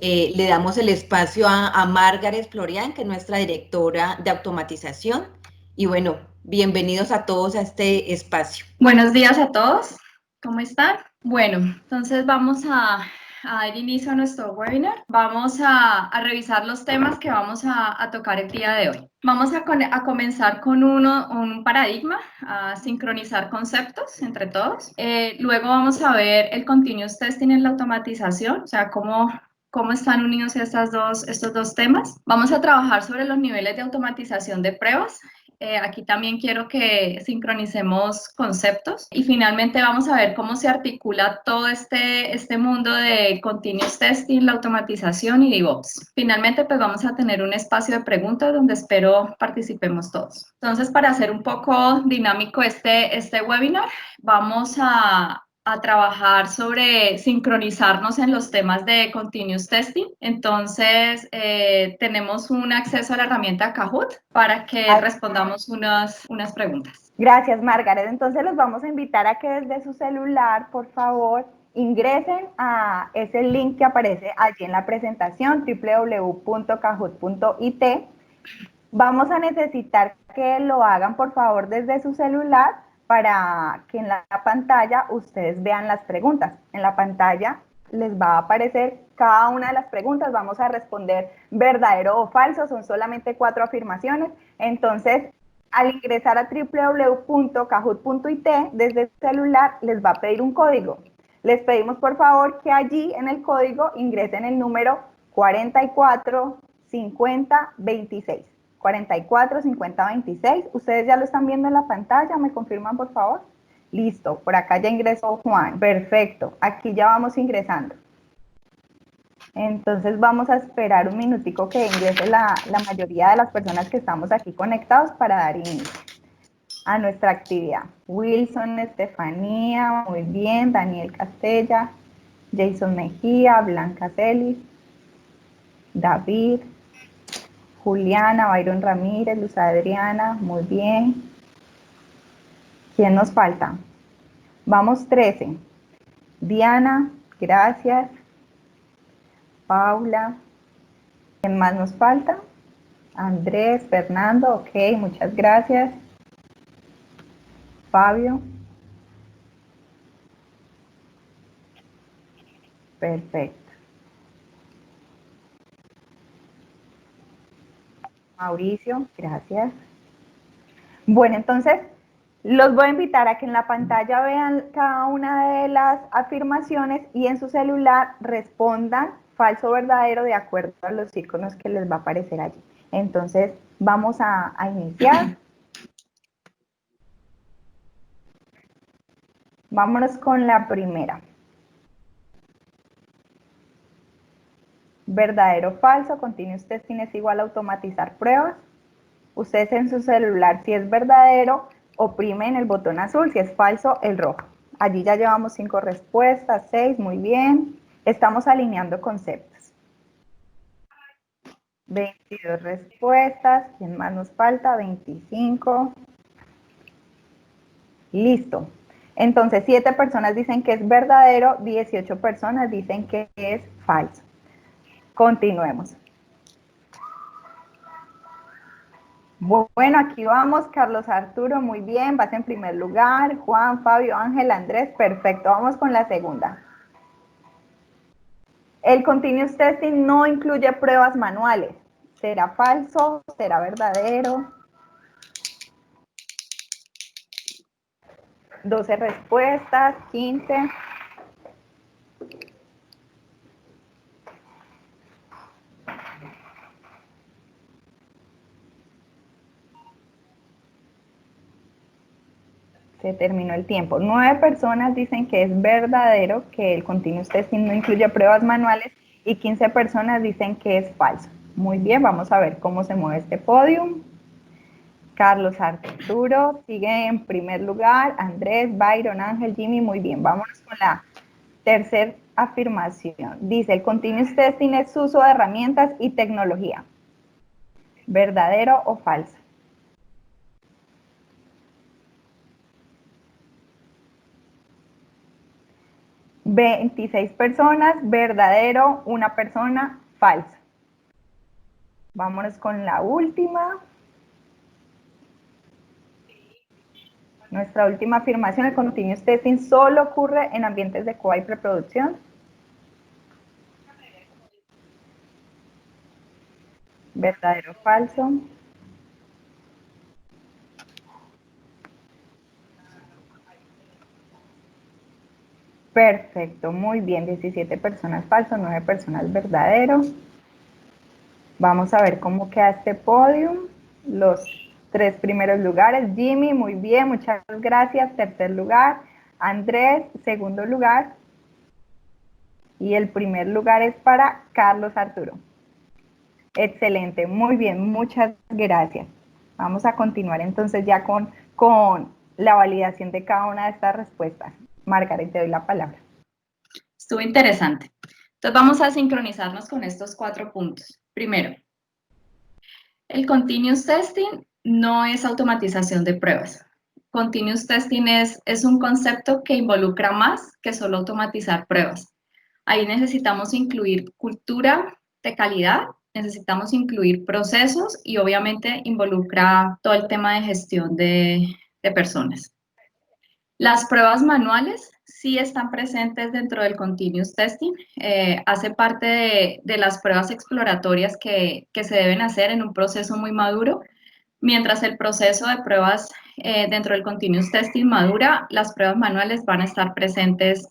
Le damos el espacio a Margaret Florian, que es nuestra directora de automatización. Y bueno, bienvenidos a todos a este espacio. Buenos días a todos, ¿cómo están? Bueno, entonces vamos a dar inicio a nuestro webinar. Vamos a revisar los temas que vamos a tocar el día de hoy. Vamos a comenzar con un paradigma, a sincronizar conceptos entre todos. Luego vamos a ver el continuous testing en la automatización, o sea, cómo están unidos estos dos temas. Vamos a trabajar sobre los niveles de automatización de pruebas. Aquí también quiero que sincronicemos conceptos y finalmente vamos a ver cómo se articula todo este mundo de continuous testing, la automatización y DevOps. Finalmente, pues vamos a tener un espacio de preguntas donde espero participemos todos. Entonces, para hacer un poco dinámico este webinar, vamos a trabajar sobre sincronizarnos en los temas de continuous testing. Entonces, tenemos un acceso a la herramienta Kahoot para que respondamos unas preguntas. Gracias, Margaret. Entonces, los vamos a invitar a que desde su celular, por favor, ingresen a ese link que aparece allí en la presentación, www.kahoot.it. Vamos a necesitar que lo hagan, por favor, desde su celular para que en la pantalla ustedes vean las preguntas. En la pantalla les va a aparecer cada una de las preguntas. Vamos a responder verdadero o falso. Son solamente 4 afirmaciones. Entonces, al ingresar a www.kahoot.it desde el celular, les va a pedir un código. Les pedimos, por favor, que allí en el código ingresen el número 445026. 445026. Ustedes ya lo están viendo en la pantalla, ¿me confirman, por favor? Listo, por acá ya ingresó Juan. Perfecto, aquí ya vamos ingresando. Entonces vamos a esperar un minutico que ingrese la mayoría de las personas que estamos aquí conectados para dar inicio a nuestra actividad. Wilson, Estefanía, muy bien, Daniel Castella, Jason Mejía, Blanca Celis, David, Juliana, Byron Ramírez, Luz Adriana, muy bien. ¿Quién nos falta? Vamos 13. Diana, gracias. Paula. ¿Quién más nos falta? Andrés, Fernando, ok, muchas gracias. Fabio. Perfecto. Mauricio, gracias. Bueno, entonces los voy a invitar a que en la pantalla vean cada una de las afirmaciones y en su celular respondan falso o verdadero de acuerdo a los iconos que les va a aparecer allí. Entonces, vamos a iniciar. Vámonos con la primera. Verdadero o falso, continuous testing es igual a automatizar pruebas. Ustedes en su celular, si es verdadero, oprimen el botón azul, si es falso, el rojo. Allí ya llevamos 5 respuestas, 6, muy bien. Estamos alineando conceptos. 22 respuestas, ¿quién más nos falta? 25. Listo. Entonces, 7 personas dicen que es verdadero, 18 personas dicen que es falso. Continuemos. Bueno, aquí vamos, Carlos Arturo, muy bien, vas en primer lugar. Juan, Fabio, Ángel, Andrés, perfecto. Vamos con la segunda. El continuous testing no incluye pruebas manuales. ¿Será falso? ¿Será verdadero? 12 respuestas, 15. Se terminó el tiempo. 9 personas dicen que es verdadero, que el continuous testing no incluye pruebas manuales y 15 personas dicen que es falso. Muy bien, vamos a ver cómo se mueve este podium. Carlos Arturo sigue en primer lugar, Andrés, Byron, Ángel, Jimmy, muy bien. Vámonos con la tercera afirmación. Dice, el continuous testing es uso de herramientas y tecnología. ¿Verdadero o falso? 26 personas, verdadero, 1 persona, falso. Vámonos con la última. Nuestra última afirmación, el continuous testing solo ocurre en ambientes de QA y preproducción. Verdadero, falso. Perfecto, muy bien, 17 personas falso, 9 personas verdadero. Vamos a ver cómo queda este podium. Los 3 primeros lugares, Jimmy, muy bien, muchas gracias. Tercer lugar, Andrés, segundo lugar. Y el primer lugar es para Carlos Arturo. Excelente, muy bien, muchas gracias. Vamos a continuar entonces ya con la validación de cada una de estas respuestas. Margaret, te doy la palabra. Estuvo interesante. Entonces vamos a sincronizarnos con estos 4 puntos. Primero, el continuous testing no es automatización de pruebas. Continuous testing es un concepto que involucra más que solo automatizar pruebas. Ahí necesitamos incluir cultura de calidad, necesitamos incluir procesos y obviamente involucra todo el tema de gestión de personas. Las pruebas manuales sí están presentes dentro del continuous testing, hace parte de las pruebas exploratorias que se deben hacer en un proceso muy maduro. Mientras el proceso de pruebas dentro del continuous testing madura, las pruebas manuales van a estar presentes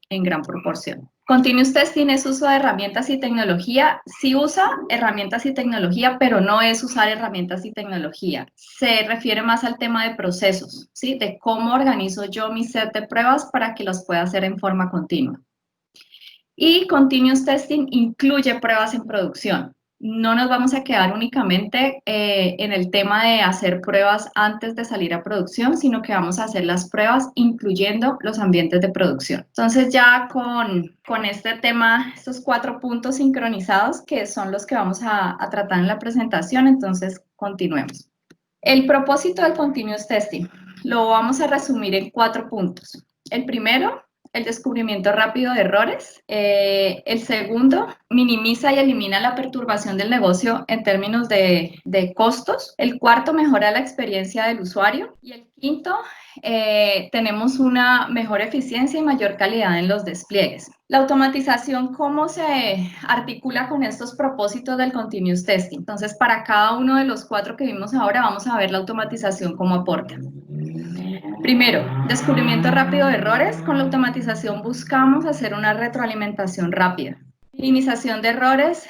en gran proporción. Continuous testing es uso de herramientas y tecnología. Sí usa herramientas y tecnología, pero no es usar herramientas y tecnología. Se refiere más al tema de procesos, ¿sí? De cómo organizo yo mi set de pruebas para que las pueda hacer en forma continua. Y continuous testing incluye pruebas en producción. No nos vamos a quedar únicamente en el tema de hacer pruebas antes de salir a producción, sino que vamos a hacer las pruebas incluyendo los ambientes de producción. Entonces ya con este tema, estos 4 puntos sincronizados, que son los que vamos a tratar en la presentación, entonces continuemos. El propósito del continuous testing lo vamos a resumir en 4 puntos. El primero, el descubrimiento rápido de errores. El segundo, minimiza y elimina la perturbación del negocio en términos de costos. El cuarto, mejora la experiencia del usuario. Y el quinto, tenemos una mejor eficiencia y mayor calidad en los despliegues. La automatización, ¿cómo se articula con estos propósitos del continuous testing? Entonces, para cada uno de los 4 que vimos ahora, vamos a ver la automatización cómo aporta. Primero, descubrimiento rápido de errores. Con la automatización buscamos hacer una retroalimentación rápida. Minimización de errores,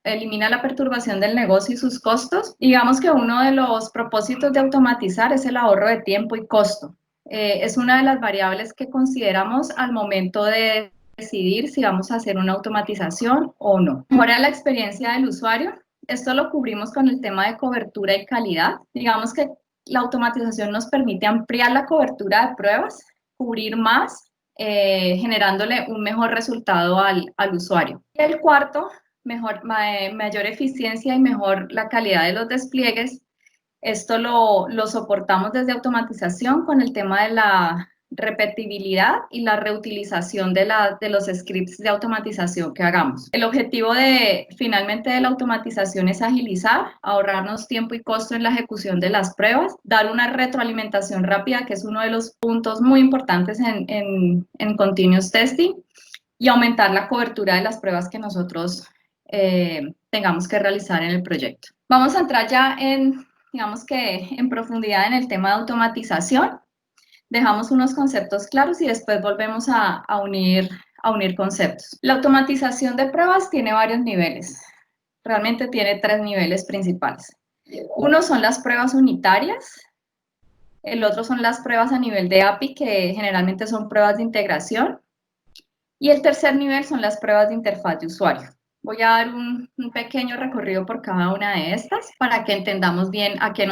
elimina la perturbación del negocio y sus costos. Digamos que uno de los propósitos de automatizar es el ahorro de tiempo y costo. Es una de las variables que consideramos al momento de decidir si vamos a hacer una automatización o no. Mejora la experiencia del usuario. Esto lo cubrimos con el tema de cobertura y calidad. Digamos que la automatización nos permite ampliar la cobertura de pruebas, cubrir más, generándole un mejor resultado al usuario. Y el cuarto, mayor eficiencia y mejor la calidad de los despliegues. Esto lo soportamos desde automatización con el tema de la repetibilidad y la reutilización de los scripts de automatización que hagamos. El objetivo finalmente de la automatización es agilizar, ahorrarnos tiempo y costo en la ejecución de las pruebas, dar una retroalimentación rápida, que es uno de los puntos muy importantes en continuous testing, y aumentar la cobertura de las pruebas que nosotros tengamos que realizar en el proyecto. Vamos a entrar ya digamos que en profundidad en el tema de automatización. Dejamos unos conceptos claros y después volvemos a unir conceptos. La automatización de pruebas tiene varios niveles. Realmente tiene 3 niveles principales. Uno son las pruebas unitarias. El otro son las pruebas a nivel de API, que generalmente son pruebas de integración. Y el tercer nivel son las pruebas de interfaz de usuario. Voy a dar un pequeño recorrido por cada una de estas para que entendamos bien a qué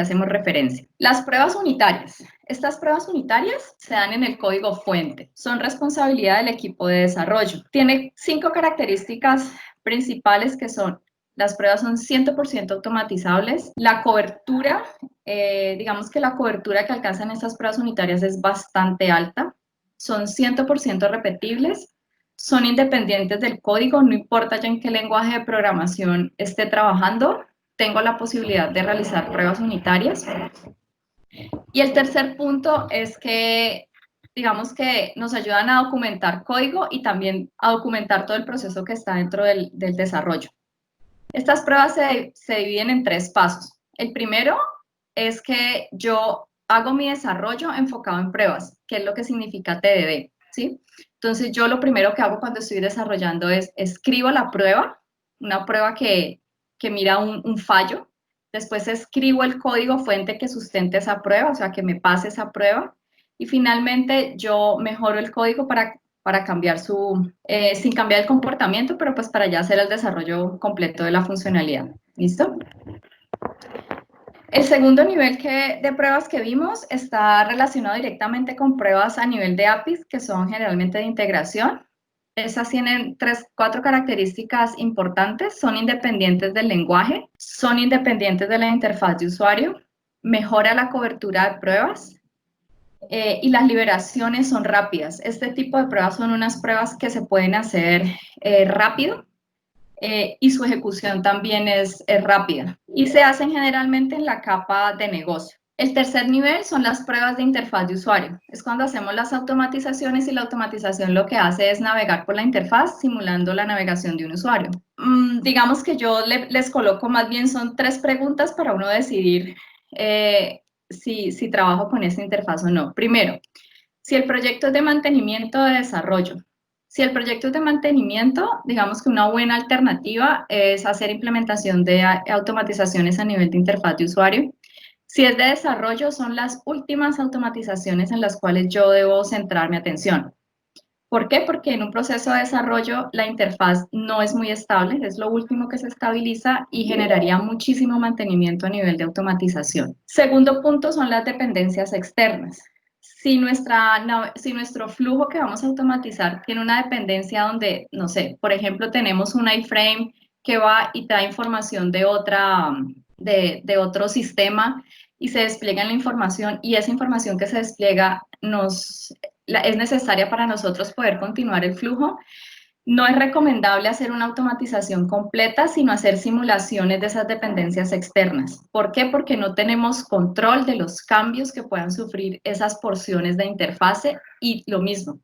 hacemos referencia. Las pruebas unitarias. Estas pruebas unitarias se dan en el código fuente. Son responsabilidad del equipo de desarrollo. Tiene 5 características principales, que son: las pruebas son 100% automatizables. La cobertura, digamos que la cobertura que alcanzan estas pruebas unitarias es bastante alta. son 100% repetibles, son independientes del código, no importa ya en qué lenguaje de programación esté trabajando, tengo la posibilidad de realizar pruebas unitarias. Y el tercer punto es que, digamos que nos ayudan a documentar código y también a documentar todo el proceso que está dentro del desarrollo. Estas pruebas se dividen en 3 pasos. El primero es que yo hago mi desarrollo enfocado en pruebas, que es lo que significa TDD, ¿sí? Entonces, yo lo primero que hago cuando estoy desarrollando es escribo la prueba, una prueba que mira un fallo. Después escribo el código fuente que sustente esa prueba, o sea, que me pase esa prueba. Y finalmente, yo mejoro el código para cambiar sin cambiar el comportamiento, pero pues para ya hacer el desarrollo completo de la funcionalidad. ¿Listo? El segundo nivel de pruebas que vimos está relacionado directamente con pruebas a nivel de APIs, que son generalmente de integración. Esas tienen 4 características importantes. Son independientes del lenguaje, son independientes de la interfaz de usuario, mejora la cobertura de pruebas, y las liberaciones son rápidas. Este tipo de pruebas son unas pruebas que se pueden hacer rápido y su ejecución también es rápida. Y se hacen generalmente en la capa de negocio. El tercer nivel son las pruebas de interfaz de usuario. Es cuando hacemos las automatizaciones y la automatización lo que hace es navegar por la interfaz simulando la navegación de un usuario. Digamos que yo les coloco más bien son 3 preguntas para uno decidir si trabajo con esta interfaz o no. Primero, si el proyecto es de mantenimiento o de desarrollo. Si el proyecto es de mantenimiento, digamos que una buena alternativa es hacer implementación de automatizaciones a nivel de interfaz de usuario. Si es de desarrollo, son las últimas automatizaciones en las cuales yo debo centrar mi atención. ¿Por qué? Porque en un proceso de desarrollo la interfaz no es muy estable, es lo último que se estabiliza y generaría muchísimo mantenimiento a nivel de automatización. Segundo punto son las dependencias externas. Si nuestro flujo que vamos a automatizar tiene una dependencia donde, no sé, por ejemplo, tenemos un iframe que va y trae información de otro sistema y se despliega la información y esa información que se despliega es necesaria para nosotros poder continuar el flujo, no es recomendable hacer una automatización completa, sino hacer simulaciones de esas dependencias externas. ¿Por qué? Porque no tenemos control de los cambios que puedan sufrir esas porciones de interfase y lo mismo.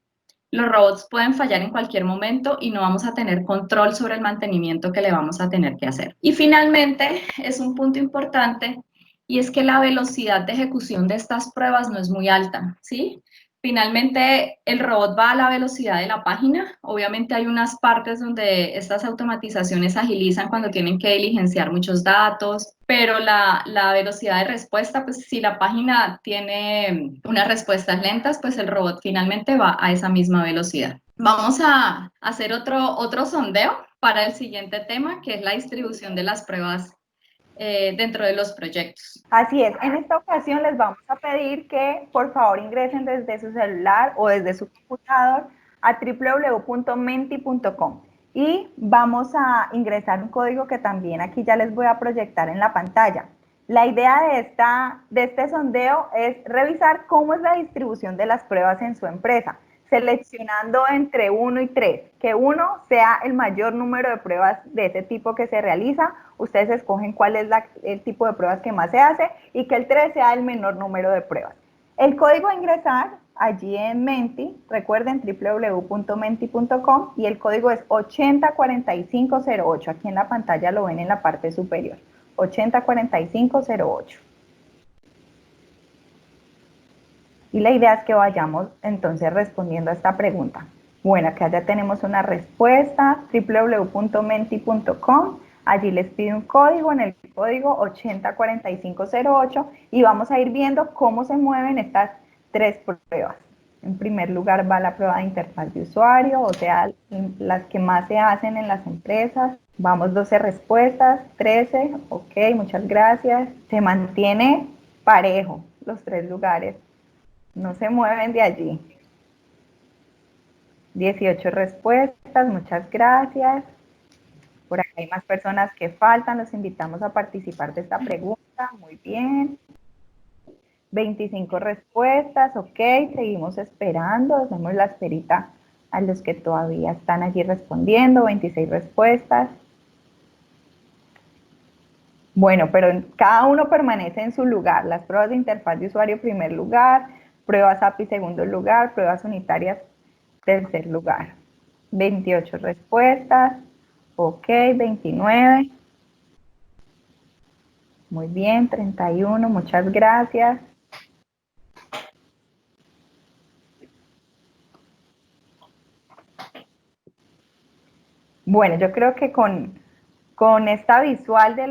Los robots pueden fallar en cualquier momento y no vamos a tener control sobre el mantenimiento que le vamos a tener que hacer. Y finalmente, es un punto importante y es que la velocidad de ejecución de estas pruebas no es muy alta, ¿sí? Finalmente, el robot va a la velocidad de la página. Obviamente hay unas partes donde estas automatizaciones agilizan cuando tienen que diligenciar muchos datos, pero la velocidad de respuesta, pues si la página tiene unas respuestas lentas, pues el robot finalmente va a esa misma velocidad. Vamos a hacer otro sondeo para el siguiente tema, que es la distribución de las pruebas dentro de los proyectos. Así es, en esta ocasión les vamos a pedir que por favor ingresen desde su celular o desde su computador a www.menti.com y vamos a ingresar un código que también aquí ya les voy a proyectar en la pantalla. La idea de este sondeo es revisar cómo es la distribución de las pruebas en su empresa, seleccionando entre 1 y 3, que 1 sea el mayor número de pruebas de ese tipo que se realiza, ustedes escogen cuál es el tipo de pruebas que más se hace y que el 3 sea el menor número de pruebas. El código a ingresar allí en Menti, recuerden www.menti.com y el código es 804508, aquí en la pantalla lo ven en la parte superior, 804508. Y la idea es que vayamos entonces respondiendo a esta pregunta. Bueno, acá ya tenemos una respuesta, www.menti.com. Allí les pide un código, en el código 804508, y vamos a ir viendo cómo se mueven estas 3 pruebas. En primer lugar va la prueba de interfaz de usuario, o sea, las que más se hacen en las empresas. Vamos 12 respuestas, 13, ok, muchas gracias. Se mantiene parejo los 3 lugares. No se mueven de allí. 18 respuestas, muchas gracias. Por acá hay más personas que faltan, los invitamos a participar de esta pregunta. Muy bien. 25 respuestas, ok, seguimos esperando, hacemos la esperita a los que todavía están allí respondiendo, 26 respuestas. Bueno, pero cada uno permanece en su lugar. Las pruebas de interfaz de usuario primer lugar, pruebas API segundo lugar, pruebas unitarias tercer lugar. 28 respuestas, ok, 29. Muy bien, 31, muchas gracias. Bueno, yo creo que con esta visual de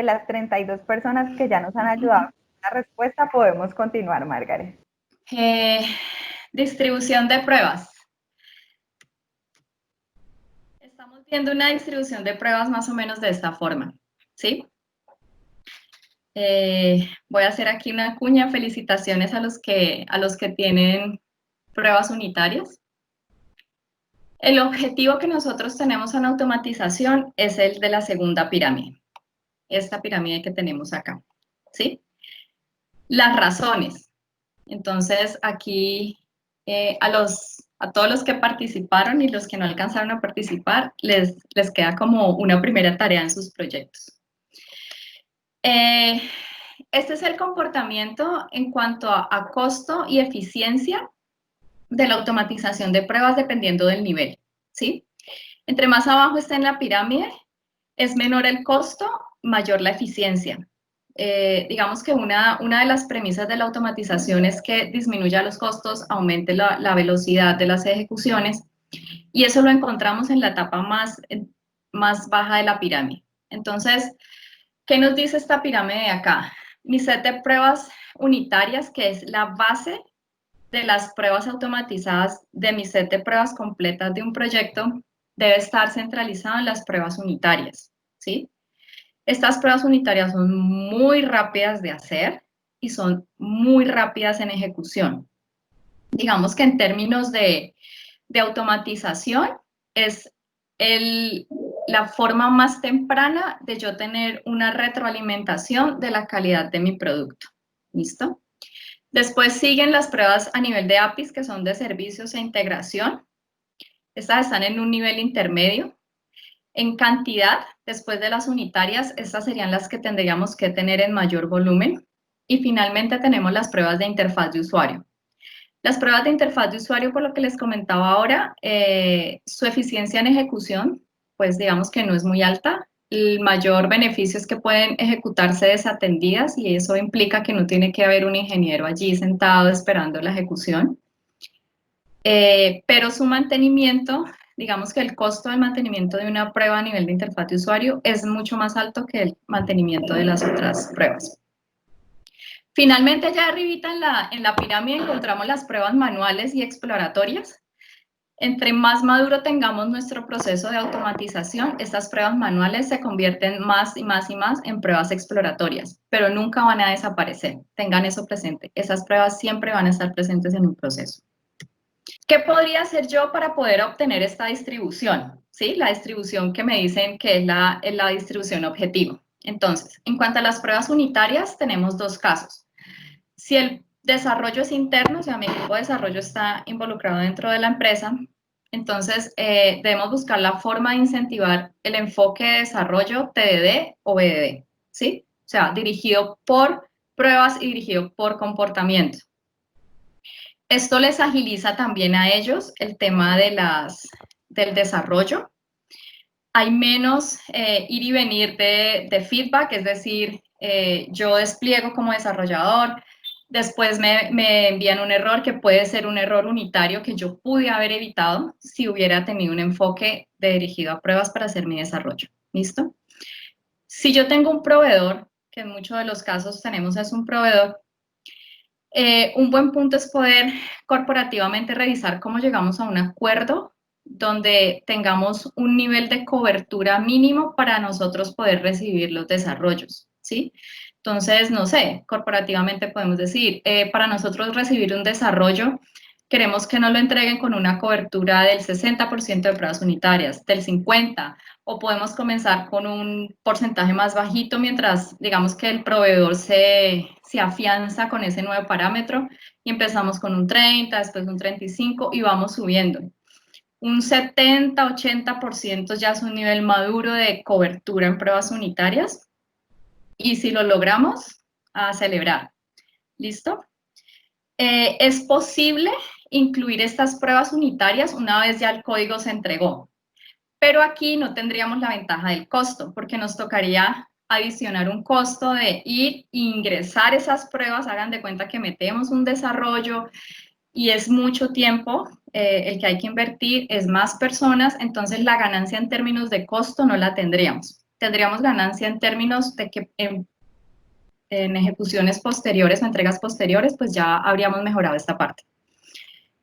las 32 personas que ya nos han ayudado con la respuesta, podemos continuar, Margaret. Distribución de pruebas. Estamos viendo una distribución de pruebas más o menos de esta forma, ¿sí? Voy a hacer aquí una cuña. Felicitaciones a los que tienen pruebas unitarias. El objetivo que nosotros tenemos en automatización es el de la segunda pirámide. Esta pirámide que tenemos acá, ¿sí? Las razones. Entonces, aquí a todos los que participaron y los que no alcanzaron a participar, les queda como una primera tarea en sus proyectos. Este es el comportamiento en cuanto a costo y eficiencia de la automatización de pruebas dependiendo del nivel, ¿sí? Entre más abajo esté en la pirámide, es menor el costo, mayor la eficiencia. Digamos que una de las premisas de la automatización es que disminuya los costos, aumente la velocidad de las ejecuciones, y eso lo encontramos en la etapa más baja de la pirámide. Entonces, ¿qué nos dice esta pirámide de acá? Mi set de pruebas unitarias, que es la base de las pruebas automatizadas de mi set de pruebas completas de un proyecto, debe estar centralizado en las pruebas unitarias, ¿sí? Estas pruebas unitarias son muy rápidas de hacer y son muy rápidas en ejecución. Digamos que en términos de automatización es la forma más temprana de yo tener una retroalimentación de la calidad de mi producto. ¿Listo? Después siguen las pruebas a nivel de APIs, que son de servicios e integración. Estas están en un nivel intermedio. En cantidad, después de las unitarias, estas serían las que tendríamos que tener en mayor volumen. Y finalmente tenemos las pruebas de interfaz de usuario. Las pruebas de interfaz de usuario, por lo que les comentaba ahora, su eficiencia en ejecución, pues digamos que no es muy alta. El mayor beneficio es que pueden ejecutarse desatendidas y eso implica que no tiene que haber un ingeniero allí sentado esperando la ejecución. Pero su mantenimiento, digamos que el costo del mantenimiento de una prueba a nivel de interfaz de usuario es mucho más alto que el mantenimiento de las otras pruebas. Finalmente, allá arribita en la pirámide encontramos las pruebas manuales y exploratorias. Entre más maduro tengamos nuestro proceso de automatización, estas pruebas manuales se convierten más y más y más en pruebas exploratorias, pero nunca van a desaparecer. Tengan eso presente. Esas pruebas siempre van a estar presentes en un proceso. ¿Qué podría hacer yo para poder obtener esta distribución? ¿Sí? La distribución que me dicen que es la distribución objetivo. Entonces, en cuanto a las pruebas unitarias, tenemos dos casos. Si el desarrollo es interno, o sea, mi equipo de desarrollo está involucrado dentro de la empresa, entonces debemos buscar la forma de incentivar el enfoque de desarrollo TDD o BDD, ¿sí? O sea, dirigido por pruebas y dirigido por comportamiento. Esto les agiliza también a ellos el tema del desarrollo. Hay menos ir y venir de feedback, es decir, yo despliego como desarrollador, después me envían un error que puede ser un error unitario que yo pude haber evitado si hubiera tenido un enfoque dirigido a pruebas para hacer mi desarrollo. ¿Listo? Si yo tengo un proveedor, que en muchos de los casos tenemos es un proveedor, un buen punto es poder corporativamente revisar cómo llegamos a un acuerdo donde tengamos un nivel de cobertura mínimo para nosotros poder recibir los desarrollos, ¿sí? Entonces, no sé, corporativamente podemos decir, para nosotros recibir un desarrollo queremos que nos lo entreguen con una cobertura del 60% de pruebas unitarias, del 50%, o podemos comenzar con un porcentaje más bajito mientras, digamos, que el proveedor se afianza con ese nuevo parámetro y empezamos con un 30%, después un 35% y vamos subiendo. Un 70-80% ya es un nivel maduro de cobertura en pruebas unitarias y si lo logramos, a celebrar. ¿Listo? Es posible incluir estas pruebas unitarias una vez ya el código se entregó, pero aquí no tendríamos la ventaja del costo porque nos tocaría adicionar un costo de ir e ingresar esas pruebas. Hagan de cuenta que metemos un desarrollo y es mucho tiempo el que hay que invertir, es más personas, entonces la ganancia en términos de costo no la tendríamos. Tendríamos ganancia en términos de que en ejecuciones posteriores o entregas posteriores, pues ya habríamos mejorado esta parte.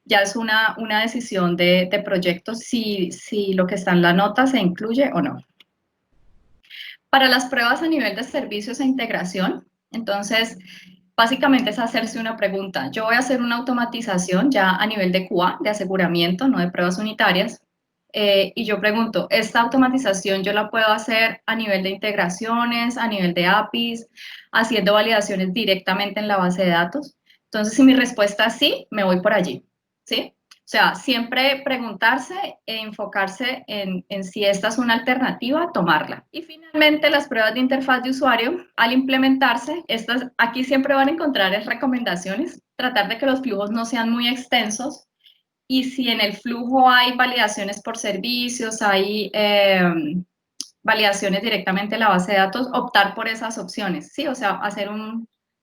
Ya es una decisión de proyecto si lo que está en la nota se incluye o no. Para las pruebas a nivel de servicios e integración, entonces, básicamente es hacerse una pregunta. Yo voy a hacer una automatización ya a nivel de QA, de aseguramiento, no de pruebas unitarias, y yo pregunto, ¿esta automatización yo la puedo hacer a nivel de integraciones, a nivel de APIs, haciendo validaciones directamente en la base de datos? Entonces, si mi respuesta es sí, me voy por allí, ¿sí? O sea, siempre preguntarse e enfocarse en si esta es una alternativa, tomarla. Y finalmente, las pruebas de interfaz de usuario, al implementarse, estas aquí siempre van a encontrar recomendaciones, tratar de que los flujos no sean muy extensos, y si en el flujo hay validaciones por servicios, hay validaciones directamente en la base de datos, optar por esas opciones, ¿sí? O sea, hacer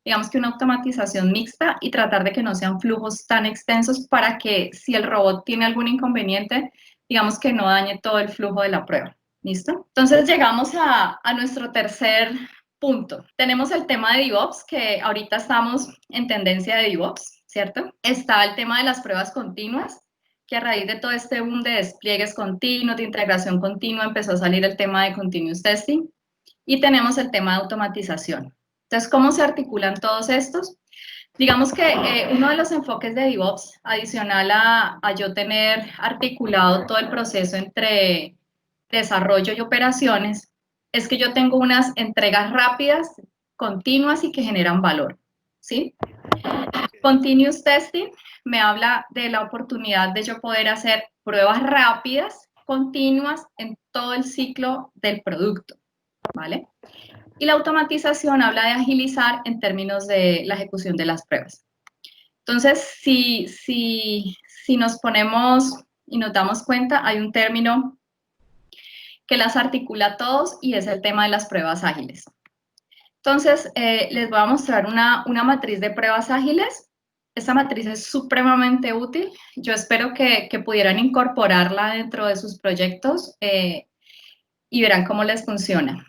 digamos que una automatización mixta y tratar de que no sean flujos tan extensos para que si el robot tiene algún inconveniente, digamos que no dañe todo el flujo de la prueba. ¿Listo? Entonces llegamos a nuestro tercer punto. Tenemos el tema de DevOps, que ahorita estamos en tendencia de DevOps, ¿cierto? Está el tema de las pruebas continuas, que a raíz de todo este boom de despliegues continuos, de integración continua, empezó a salir el tema de continuous testing. Y tenemos el tema de automatización. Entonces, ¿cómo se articulan todos estos? Digamos que uno de los enfoques de DevOps, adicional a yo tener articulado todo el proceso entre desarrollo y operaciones, es que yo tengo unas entregas rápidas, continuas y que generan valor, ¿sí? Continuous testing me habla de la oportunidad de yo poder hacer pruebas rápidas, continuas en todo el ciclo del producto, ¿vale? Y la automatización habla de agilizar en términos de la ejecución de las pruebas. Entonces, si nos ponemos y nos damos cuenta, hay un término que las articula a todos y es el tema de las pruebas ágiles. Entonces, les voy a mostrar una matriz de pruebas ágiles. Esta matriz es supremamente útil. Yo espero que pudieran incorporarla dentro de sus proyectos y verán cómo les funciona.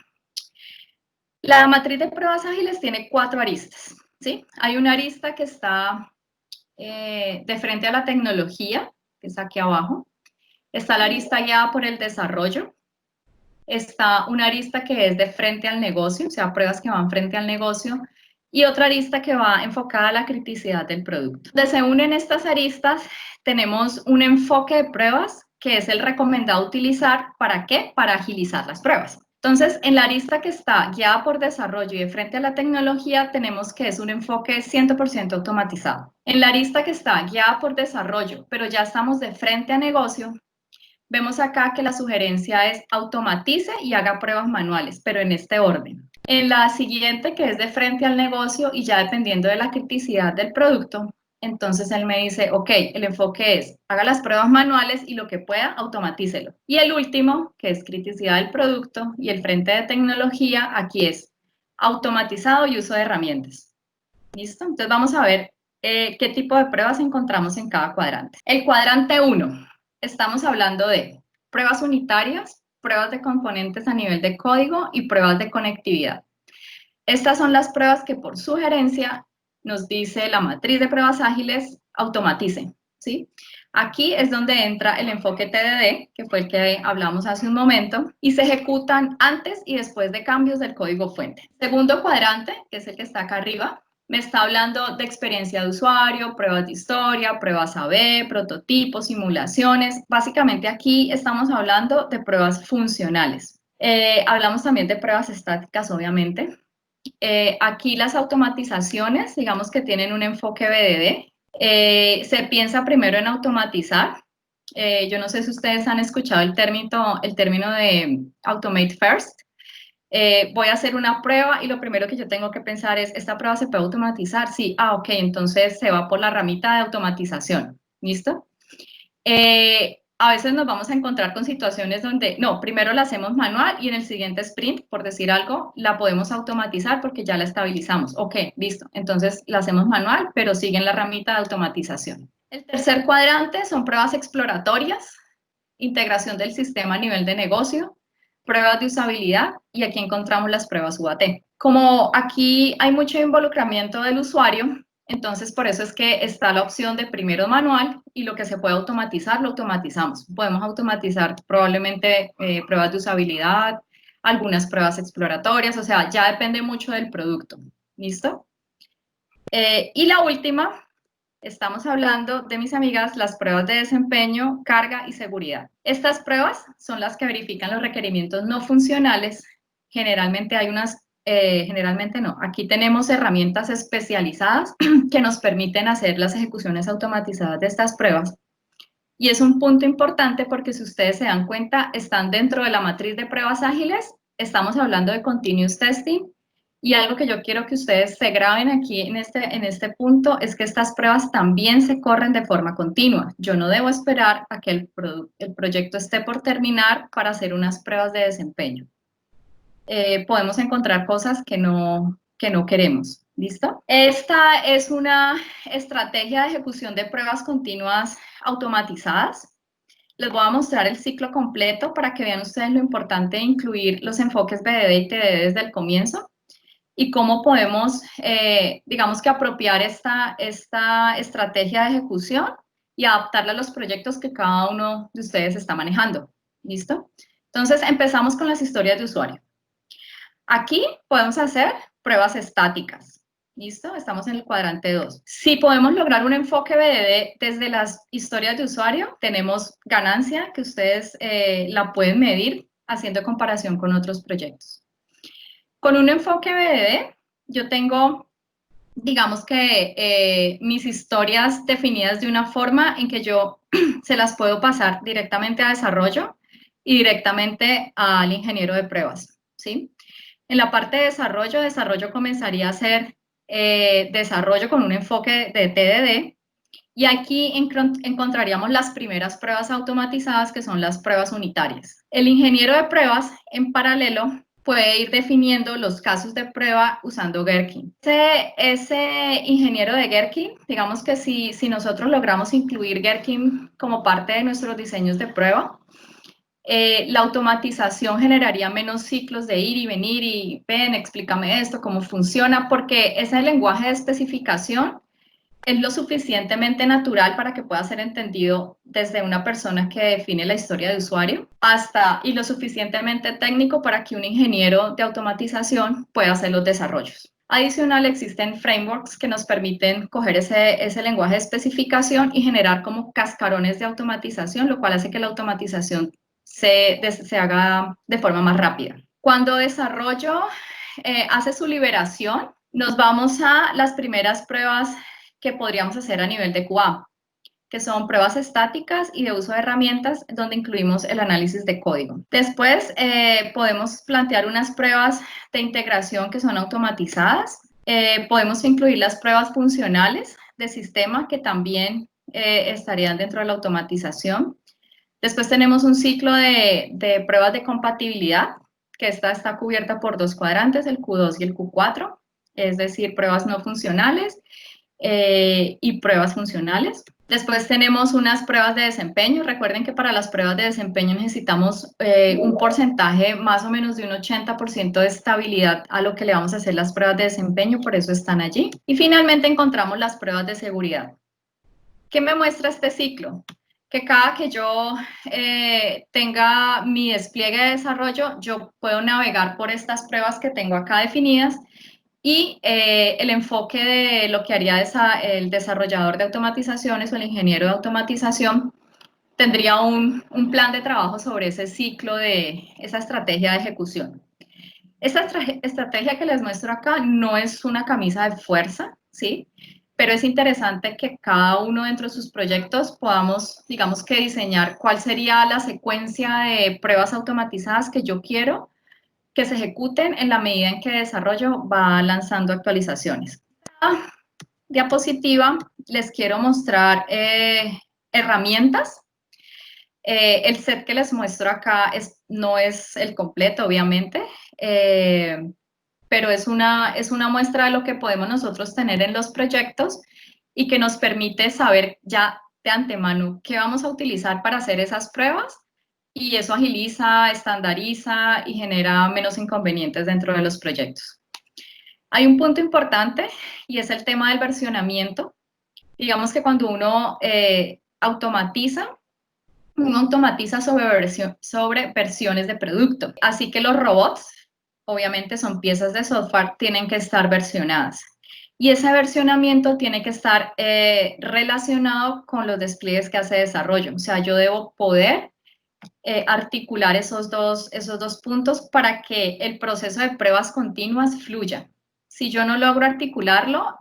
La matriz de pruebas ágiles tiene 4 aristas, ¿sí? Hay una arista que está de frente a la tecnología, que está aquí abajo. Está la arista guiada por el desarrollo. Está una arista que es de frente al negocio, o sea, pruebas que van frente al negocio. Y otra arista que va enfocada a la criticidad del producto. Donde se unen estas aristas, tenemos un enfoque de pruebas que es el recomendado utilizar. ¿Para qué? Para agilizar las pruebas. Entonces, en la arista que está guiada por desarrollo y de frente a la tecnología, tenemos que es un enfoque 100% automatizado. En la arista que está guiada por desarrollo, pero ya estamos de frente a negocio, vemos acá que la sugerencia es automatice y haga pruebas manuales, pero en este orden. En la siguiente, que es de frente al negocio y ya dependiendo de la criticidad del producto, entonces él me dice, ok, el enfoque es, haga las pruebas manuales y lo que pueda, automatícelo. Y el último, que es criticidad del producto y el frente de tecnología, aquí es automatizado y uso de herramientas. ¿Listo? Entonces vamos a ver qué tipo de pruebas encontramos en cada cuadrante. El cuadrante 1, estamos hablando de pruebas unitarias, pruebas de componentes a nivel de código y pruebas de conectividad. Estas son las pruebas que por sugerencia nos dice la matriz de pruebas ágiles, automaticen, ¿sí? Aquí es donde entra el enfoque TDD, que fue el que hablamos hace un momento, y se ejecutan antes y después de cambios del código fuente. Segundo cuadrante, que es el que está acá arriba, Me está hablando de experiencia de usuario, pruebas de historia, pruebas A/B, prototipos, simulaciones. Básicamente aquí estamos hablando de pruebas funcionales. Hablamos también de pruebas estáticas, obviamente. Aquí las automatizaciones, digamos que tienen un enfoque BDD. Se piensa primero en automatizar. Yo no sé si ustedes han escuchado el término de automate first. Voy a hacer una prueba y lo primero que yo tengo que pensar es, ¿esta prueba se puede automatizar? Sí, ok, entonces se va por la ramita de automatización, ¿listo? A veces nos vamos a encontrar con situaciones donde, no, primero la hacemos manual y en el siguiente sprint, por decir algo, la podemos automatizar porque ya la estabilizamos. Ok, listo, entonces la hacemos manual, pero sigue en la ramita de automatización. El tercer cuadrante son pruebas exploratorias, integración del sistema a nivel de negocio, pruebas de usabilidad y aquí encontramos las pruebas UAT. Como aquí hay mucho involucramiento del usuario, entonces por eso es que está la opción de primero manual y lo que se puede automatizar, lo automatizamos. Podemos automatizar probablemente pruebas de usabilidad, algunas pruebas exploratorias, o sea, ya depende mucho del producto. ¿Listo? Y la última, estamos hablando de mis amigas, las pruebas de desempeño, carga y seguridad. Estas pruebas son las que verifican los requerimientos no funcionales. Generalmente hay unas, generalmente no. Aquí tenemos herramientas especializadas que nos permiten hacer las ejecuciones automatizadas de estas pruebas. Y es un punto importante porque si ustedes se dan cuenta, están dentro de la matriz de pruebas ágiles. Estamos hablando de continuous testing. Y algo que yo quiero que ustedes se graben aquí en este punto es que estas pruebas también se corren de forma continua. Yo no debo esperar a que el proyecto esté por terminar para hacer unas pruebas de desempeño. Podemos encontrar cosas que no queremos. ¿Listo? Esta es una estrategia de ejecución de pruebas continuas automatizadas. Les voy a mostrar el ciclo completo para que vean ustedes lo importante de incluir los enfoques BDD y TDD desde el comienzo y cómo podemos, digamos que apropiar esta estrategia de ejecución y adaptarla a los proyectos que cada uno de ustedes está manejando. ¿Listo? Entonces, empezamos con las historias de usuario. Aquí podemos hacer pruebas estáticas. ¿Listo? Estamos en el cuadrante 2. Si podemos lograr un enfoque BDD desde las historias de usuario, tenemos ganancia que ustedes la pueden medir haciendo comparación con otros proyectos. Con un enfoque BDD, yo tengo, digamos que mis historias definidas de una forma en que yo se las puedo pasar directamente a desarrollo y directamente al ingeniero de pruebas, ¿sí? En la parte de desarrollo comenzaría a hacer desarrollo con un enfoque de TDD y aquí encontraríamos las primeras pruebas automatizadas que son las pruebas unitarias. El ingeniero de pruebas en paralelo puede ir definiendo los casos de prueba usando Gherkin. Ese ingeniero de Gherkin, digamos que si nosotros logramos incluir Gherkin como parte de nuestros diseños de prueba, la automatización generaría menos ciclos de ir y venir y ven, explícame esto, cómo funciona, porque ese lenguaje de especificación es lo suficientemente natural para que pueda ser entendido desde una persona que define la historia de usuario y lo suficientemente técnico para que un ingeniero de automatización pueda hacer los desarrollos. Adicional, existen frameworks que nos permiten coger ese lenguaje de especificación y generar como cascarones de automatización, lo cual hace que la automatización se haga de forma más rápida. Cuando desarrollo hace su liberación, nos vamos a las primeras pruebas que podríamos hacer a nivel de QA, que son pruebas estáticas y de uso de herramientas, donde incluimos el análisis de código. Después podemos plantear unas pruebas de integración que son automatizadas. Podemos incluir las pruebas funcionales de sistema que también estarían dentro de la automatización. Después tenemos un ciclo de pruebas de compatibilidad, que esta está cubierta por dos cuadrantes, el Q2 y el Q4, es decir, pruebas no funcionales y pruebas funcionales. Después tenemos unas pruebas de desempeño. Recuerden que para las pruebas de desempeño necesitamos un porcentaje más o menos de un 80% de estabilidad a lo que le vamos a hacer las pruebas de desempeño, por eso están allí. Y finalmente encontramos las pruebas de seguridad. ¿Qué me muestra este ciclo? Que cada que yo tenga mi despliegue de desarrollo, yo puedo navegar por estas pruebas que tengo acá definidas Y el enfoque de lo que haría el desarrollador de automatizaciones o el ingeniero de automatización tendría un plan de trabajo sobre ese ciclo de esa estrategia de ejecución. Esta estrategia que les muestro acá no es una camisa de fuerza, ¿sí? Pero es interesante que cada uno dentro de sus proyectos podamos, digamos que diseñar cuál sería la secuencia de pruebas automatizadas que yo quiero que se ejecuten en la medida en que el desarrollo va lanzando actualizaciones. Esta diapositiva les quiero mostrar herramientas. El set que les muestro acá no es el completo, obviamente, pero es una muestra de lo que podemos nosotros tener en los proyectos y que nos permite saber ya de antemano qué vamos a utilizar para hacer esas pruebas, y eso agiliza, estandariza y genera menos inconvenientes dentro de los proyectos. Hay un punto importante y es el tema del versionamiento. Digamos que cuando uno automatiza sobre versiones de producto. Así que los robots, obviamente son piezas de software, tienen que estar versionadas. Y ese versionamiento tiene que estar relacionado con los despliegues que hace desarrollo. O sea, yo debo poder articular esos dos puntos para que el proceso de pruebas continuas fluya. Si yo no logro articularlo,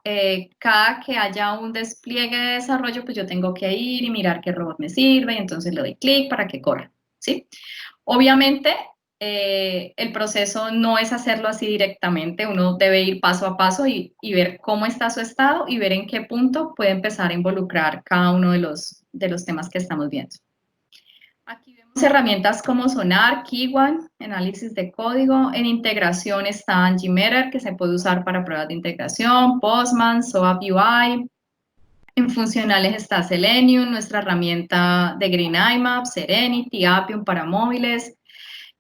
cada que haya un despliegue de desarrollo, pues yo tengo que ir y mirar qué robot me sirve, y entonces le doy clic para que corra, ¿sí? Obviamente, el proceso no es hacerlo así directamente, uno debe ir paso a paso y ver cómo está su estado y ver en qué punto puede empezar a involucrar cada uno de los temas que estamos viendo. Aquí vemos herramientas como Sonar, Kiwan, análisis de código. En integración está Gmeter, que se puede usar para pruebas de integración, Postman, SOAP UI. En funcionales está Selenium, nuestra herramienta de Green IMAP, Serenity, Appium para móviles.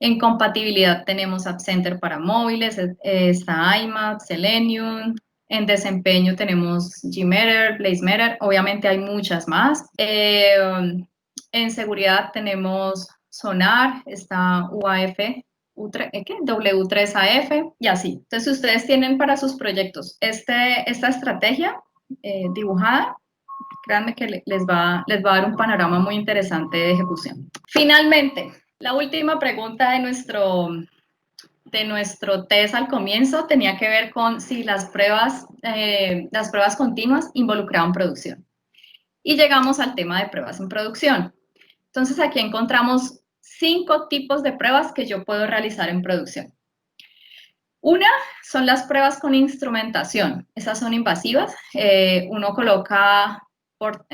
En compatibilidad tenemos App Center para móviles, está IMAP, Selenium. En desempeño tenemos Gmeter, BlazeMeter, obviamente hay muchas más. En seguridad tenemos Sonar, está UAF, W3AF y así. Entonces, ustedes tienen para sus proyectos esta estrategia dibujada, créanme que les va a dar un panorama muy interesante de ejecución. Finalmente, la última pregunta de nuestro test al comienzo tenía que ver con si las pruebas continuas involucraban producción. Y llegamos al tema de pruebas en producción. Entonces, aquí encontramos 5 tipos de pruebas que yo puedo realizar en producción. Una son las pruebas con instrumentación. Esas son invasivas. Uno coloca, por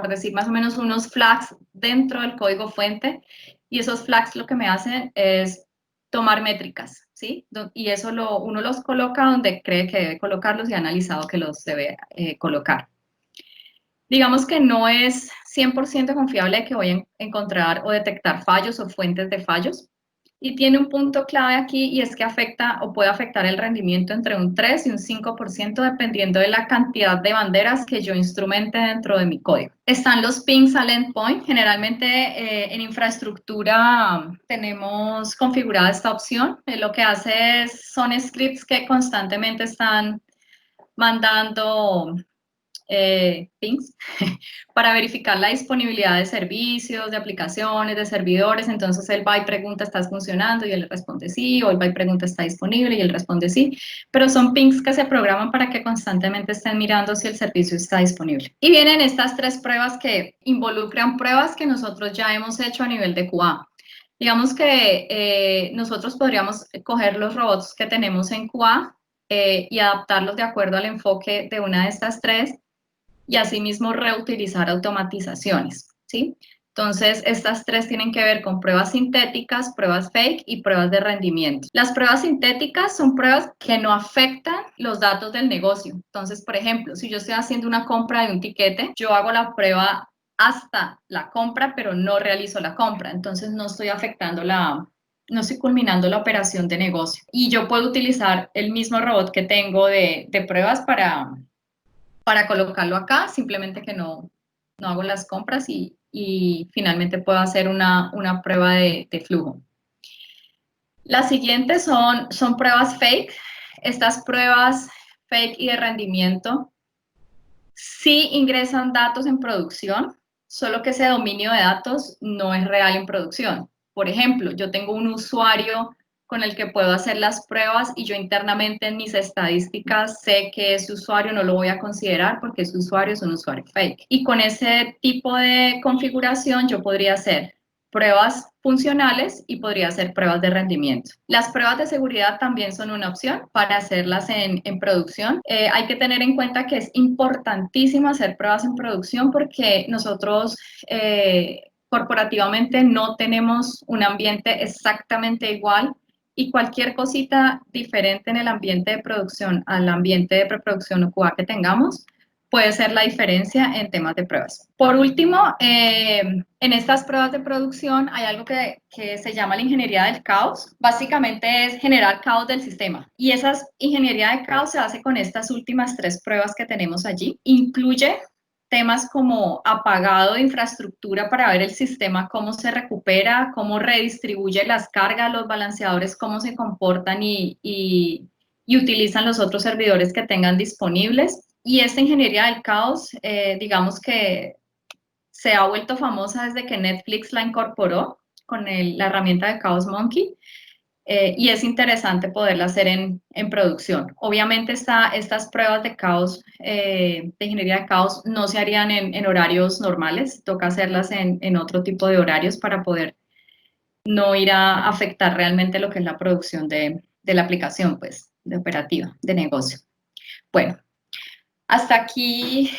decir más o menos, unos flags dentro del código fuente, y esos flags lo que me hacen es tomar métricas, ¿sí? Y eso uno los coloca donde cree que debe colocarlos y ha analizado que los debe colocar. Digamos que no es 100% confiable que voy a encontrar o detectar fallos o fuentes de fallos. Y tiene un punto clave aquí, y es que afecta o puede afectar el rendimiento entre un 3 y un 5% dependiendo de la cantidad de banderas que yo instrumente dentro de mi código. Están los pings al endpoint. Generalmente en infraestructura tenemos configurada esta opción. Lo que hace son scripts que constantemente están mandando pings para verificar la disponibilidad de servicios, de aplicaciones, de servidores. Entonces él va y pregunta, ¿estás funcionando? Y él responde sí, o él va y pregunta, ¿está disponible? Y él responde sí, pero son pings que se programan para que constantemente estén mirando si el servicio está disponible. Y vienen estas 3 pruebas que involucran pruebas que nosotros ya hemos hecho a nivel de QA. Digamos que nosotros podríamos coger los robots que tenemos en QA y adaptarlos de acuerdo al enfoque de una de estas 3, y asimismo reutilizar automatizaciones, ¿sí? Entonces, estas 3 tienen que ver con pruebas sintéticas, pruebas fake y pruebas de rendimiento. Las pruebas sintéticas son pruebas que no afectan los datos del negocio. Entonces, por ejemplo, si yo estoy haciendo una compra de un tiquete, yo hago la prueba hasta la compra, pero no realizo la compra. Entonces, no estoy afectando no estoy culminando la operación de negocio. Y yo puedo utilizar el mismo robot que tengo de pruebas para colocarlo acá, simplemente que no hago las compras y finalmente puedo hacer una prueba de flujo. Las siguientes son pruebas fake. estas pruebas fake y de rendimiento sí ingresan datos en producción, solo que ese dominio de datos no es real en producción. Por ejemplo, yo tengo un usuario con el que puedo hacer las pruebas y yo internamente en mis estadísticas sé que ese usuario no lo voy a considerar porque ese usuario es un usuario fake. Y con ese tipo de configuración yo podría hacer pruebas funcionales y podría hacer pruebas de rendimiento. Las pruebas de seguridad también son una opción para hacerlas en producción. Hay que tener en cuenta que es importantísimo hacer pruebas en producción porque nosotros corporativamente no tenemos un ambiente exactamente igual y cualquier cosita diferente en el ambiente de producción al ambiente de preproducción o QA que tengamos puede ser la diferencia en temas de pruebas. Por último, en estas pruebas de producción hay algo que se llama la ingeniería del caos. Básicamente es generar caos del sistema. Y esa ingeniería de caos se hace con estas últimas 3 pruebas que tenemos allí. Incluye temas como apagado de infraestructura para ver el sistema, cómo se recupera, cómo redistribuye las cargas, los balanceadores, cómo se comportan y utilizan los otros servidores que tengan disponibles. Y esta ingeniería del caos, digamos que se ha vuelto famosa desde que Netflix la incorporó con la herramienta de Chaos Monkey. Y es interesante poderla hacer en producción. Obviamente estas pruebas de caos, de ingeniería de caos, no se harían en horarios normales, toca hacerlas en otro tipo de horarios para poder no ir a afectar realmente lo que es la producción de la aplicación, pues, de operativa, de negocio. Bueno, hasta aquí,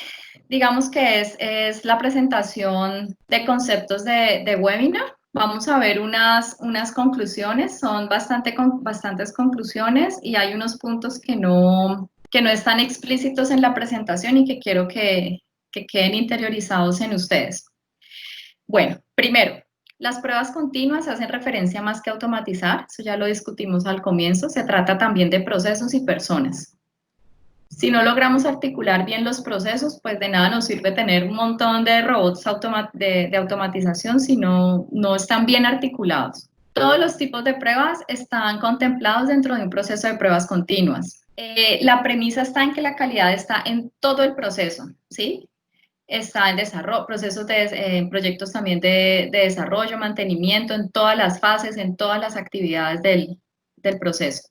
digamos que es la presentación de conceptos de webinar. Vamos a ver unas conclusiones, son bastantes conclusiones y hay unos puntos que no están explícitos en la presentación y que quiero que queden interiorizados en ustedes. Bueno, primero, las pruebas continuas hacen referencia más que a automatizar, eso ya lo discutimos al comienzo, se trata también de procesos y personas. Si no logramos articular bien los procesos, pues de nada nos sirve tener un montón de robots de automatización si no están bien articulados. Todos los tipos de pruebas están contemplados dentro de un proceso de pruebas continuas. La premisa está en que la calidad está en todo el proceso, ¿sí? Está en desarrollo, proyectos también de desarrollo, mantenimiento, en todas las fases, en todas las actividades del proceso.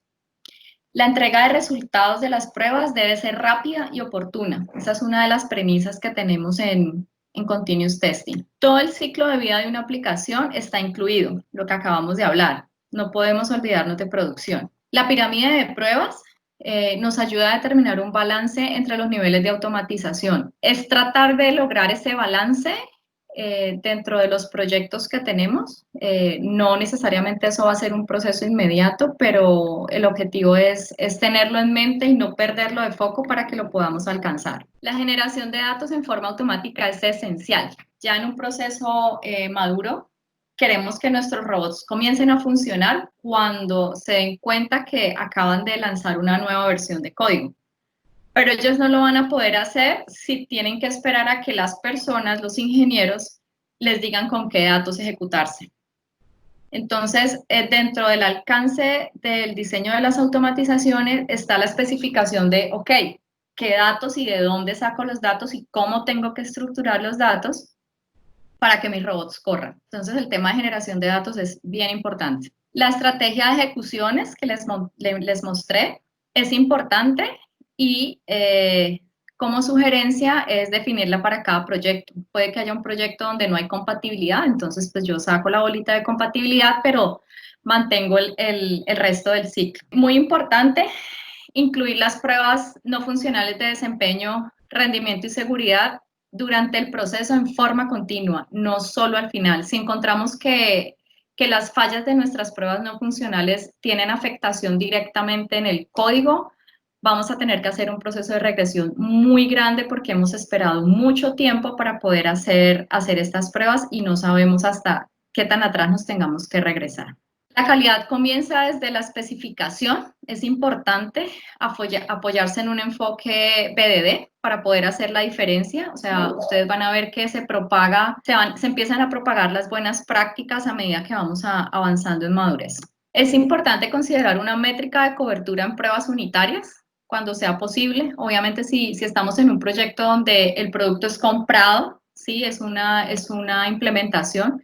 La entrega de resultados de las pruebas debe ser rápida y oportuna. Esa es una de las premisas que tenemos en Continuous Testing. Todo el ciclo de vida de una aplicación está incluido, lo que acabamos de hablar. No podemos olvidarnos de producción. La pirámide de pruebas nos ayuda a determinar un balance entre los niveles de automatización. Es tratar de lograr ese balance dentro de los proyectos que tenemos. No necesariamente eso va a ser un proceso inmediato, pero el objetivo es tenerlo en mente y no perderlo de foco para que lo podamos alcanzar. La generación de datos en forma automática es esencial. Ya en un proceso maduro, queremos que nuestros robots comiencen a funcionar cuando se den cuenta que acaban de lanzar una nueva versión de código. Pero ellos no lo van a poder hacer si tienen que esperar a que las personas, los ingenieros, les digan con qué datos ejecutarse. Entonces, dentro del alcance del diseño de las automatizaciones está la especificación de, ok, qué datos y de dónde saco los datos y cómo tengo que estructurar los datos para que mis robots corran. Entonces, el tema de generación de datos es bien importante. La estrategia de ejecuciones que les mostré es importante. Y como sugerencia es definirla para cada proyecto. Puede que haya un proyecto donde no hay compatibilidad, entonces pues yo saco la bolita de compatibilidad, pero mantengo el resto del ciclo. Muy importante, incluir las pruebas no funcionales de desempeño, rendimiento y seguridad durante el proceso en forma continua, no solo al final. Si encontramos que las fallas de nuestras pruebas no funcionales tienen afectación directamente en el código, vamos a tener que hacer un proceso de regresión muy grande porque hemos esperado mucho tiempo para poder hacer estas pruebas y no sabemos hasta qué tan atrás nos tengamos que regresar. La calidad comienza desde la especificación. Es importante apoyarse en un enfoque BDD para poder hacer la diferencia. O sea, ustedes van a ver que se empiezan a propagar las buenas prácticas a medida que vamos avanzando en madurez. Es importante considerar una métrica de cobertura en pruebas unitarias cuando sea posible. Obviamente, si estamos en un proyecto donde el producto es comprado, ¿sí? Es una implementación,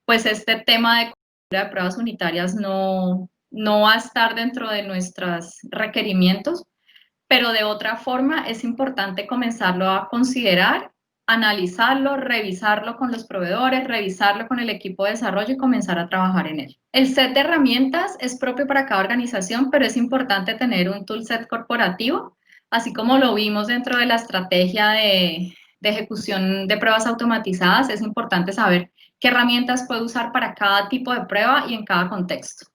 pues este tema de cobertura de pruebas unitarias no va a estar dentro de nuestros requerimientos, pero de otra forma es importante comenzarlo a considerar, analizarlo, revisarlo con los proveedores, revisarlo con el equipo de desarrollo y comenzar a trabajar en él. El set de herramientas es propio para cada organización, pero es importante tener un toolset corporativo, así como lo vimos dentro de la estrategia de ejecución de pruebas automatizadas. Es importante saber qué herramientas puede usar para cada tipo de prueba y en cada contexto.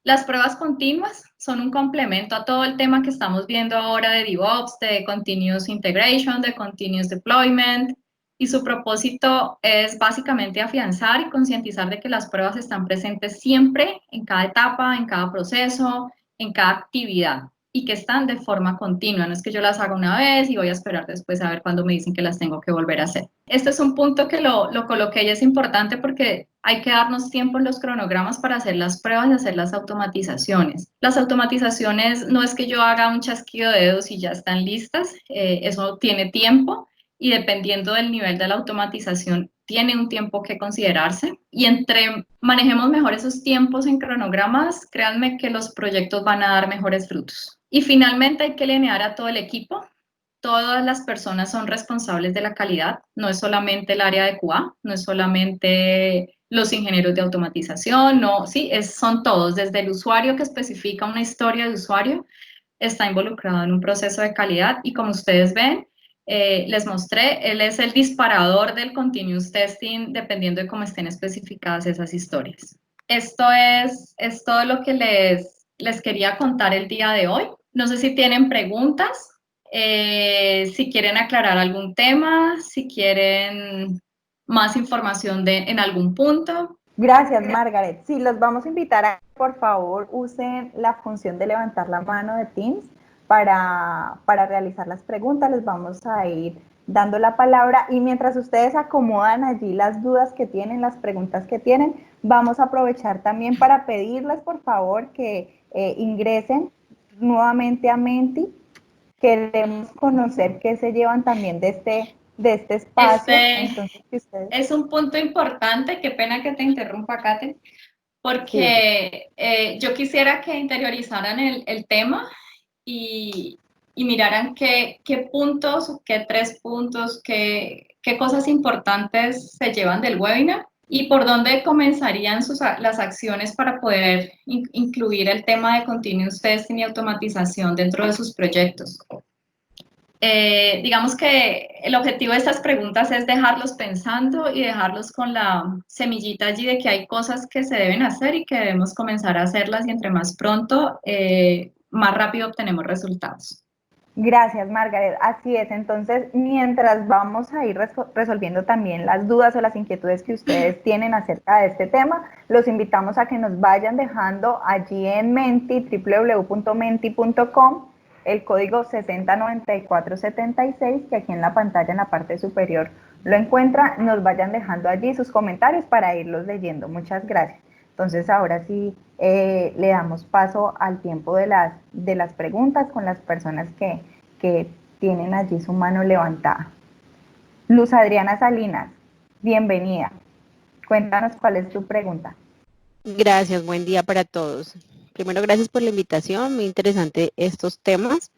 Las pruebas continuas son un complemento a todo el tema que estamos viendo ahora de DevOps, de Continuous Integration, de Continuous Deployment, y su propósito es básicamente afianzar y concientizar de que las pruebas están presentes siempre, en cada etapa, en cada proceso, en cada actividad, y que están de forma continua. No es que yo las haga una vez y voy a esperar después a ver cuándo me dicen que las tengo que volver a hacer. Este es un punto que lo coloqué y es importante porque hay que darnos tiempo en los cronogramas para hacer las pruebas y hacer las automatizaciones. Las automatizaciones no es que yo haga un chasquido de dedos y ya están listas, eso tiene tiempo y dependiendo del nivel de la automatización tiene un tiempo que considerarse, y entre manejemos mejor esos tiempos en cronogramas, créanme que los proyectos van a dar mejores frutos. Y finalmente hay que alinear a todo el equipo. Todas las personas son responsables de la calidad, no es solamente el área de QA, no es solamente los ingenieros de automatización, no, sí, son todos, desde el usuario que especifica una historia de usuario, está involucrado en un proceso de calidad, y como ustedes ven, les mostré, él es el disparador del continuous testing dependiendo de cómo estén especificadas esas historias. Esto es todo lo que les quería contar el día de hoy. No sé si tienen preguntas. Si quieren aclarar algún tema, si quieren más información en algún punto. Gracias, Margaret. Sí, los vamos a invitar a que por favor usen la función de levantar la mano de Teams para realizar las preguntas. Les vamos a ir dando la palabra y mientras ustedes acomodan allí las dudas que tienen, las preguntas que tienen, vamos a aprovechar también para pedirles por favor que ingresen nuevamente a Menti. Queremos conocer qué se llevan también de este espacio. Entonces, si ustedes... Es un punto importante, qué pena que te interrumpa, Kate, porque sí. Yo quisiera que interiorizaran el tema y miraran qué puntos, qué 3 puntos, qué cosas importantes se llevan del webinar y por dónde comenzarían las acciones para poder incluir el tema de continuous testing y automatización dentro de sus proyectos. Digamos que el objetivo de estas preguntas es dejarlos pensando y dejarlos con la semillita allí de que hay cosas que se deben hacer y que debemos comenzar a hacerlas, y entre más pronto, más rápido obtenemos resultados. Gracias, Margaret. Así es. Entonces, mientras vamos a ir resolviendo también las dudas o las inquietudes que ustedes tienen acerca de este tema, los invitamos a que nos vayan dejando allí en Menti, www.menti.com, el código 609476, que aquí en la pantalla en la parte superior lo encuentra. Nos vayan dejando allí sus comentarios para irlos leyendo. Muchas gracias. Entonces, ahora sí le damos paso al tiempo de las preguntas con las personas que tienen allí su mano levantada. Luz Adriana Salinas, bienvenida. Cuéntanos cuál es tu pregunta. Gracias, buen día para todos. Primero, gracias por la invitación, muy interesante estos temas.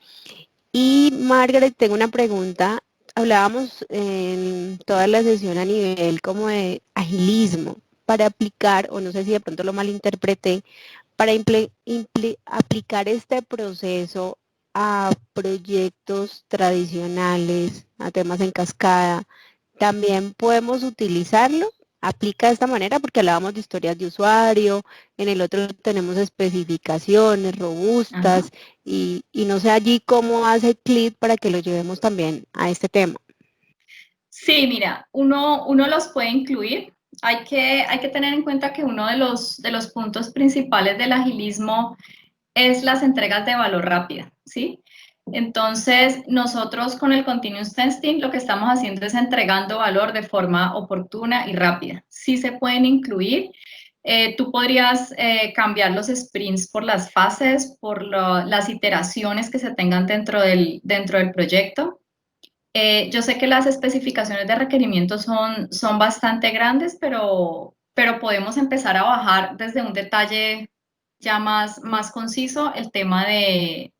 Y Margaret, tengo una pregunta. Hablábamos en toda la sesión a nivel como de agilismo para aplicar, o no sé si de pronto lo malinterpreté, para aplicar este proceso a proyectos tradicionales, a temas en cascada. ¿También podemos utilizarlo? ¿Aplica de esta manera? Porque hablábamos de historias de usuario, en el otro tenemos especificaciones robustas y no sé allí cómo hace clic para que lo llevemos también a este tema. Sí, mira, uno los puede incluir. Hay que tener en cuenta que uno de los puntos principales del agilismo es las entregas de valor rápida, ¿sí? Entonces, nosotros con el Continuous Testing lo que estamos haciendo es entregando valor de forma oportuna y rápida. Sí se pueden incluir, Tú podrías cambiar los sprints por las fases, por las iteraciones que se tengan dentro del proyecto. Yo sé que las especificaciones de requerimientos son bastante grandes, pero podemos empezar a bajar desde un detalle ya más conciso el tema de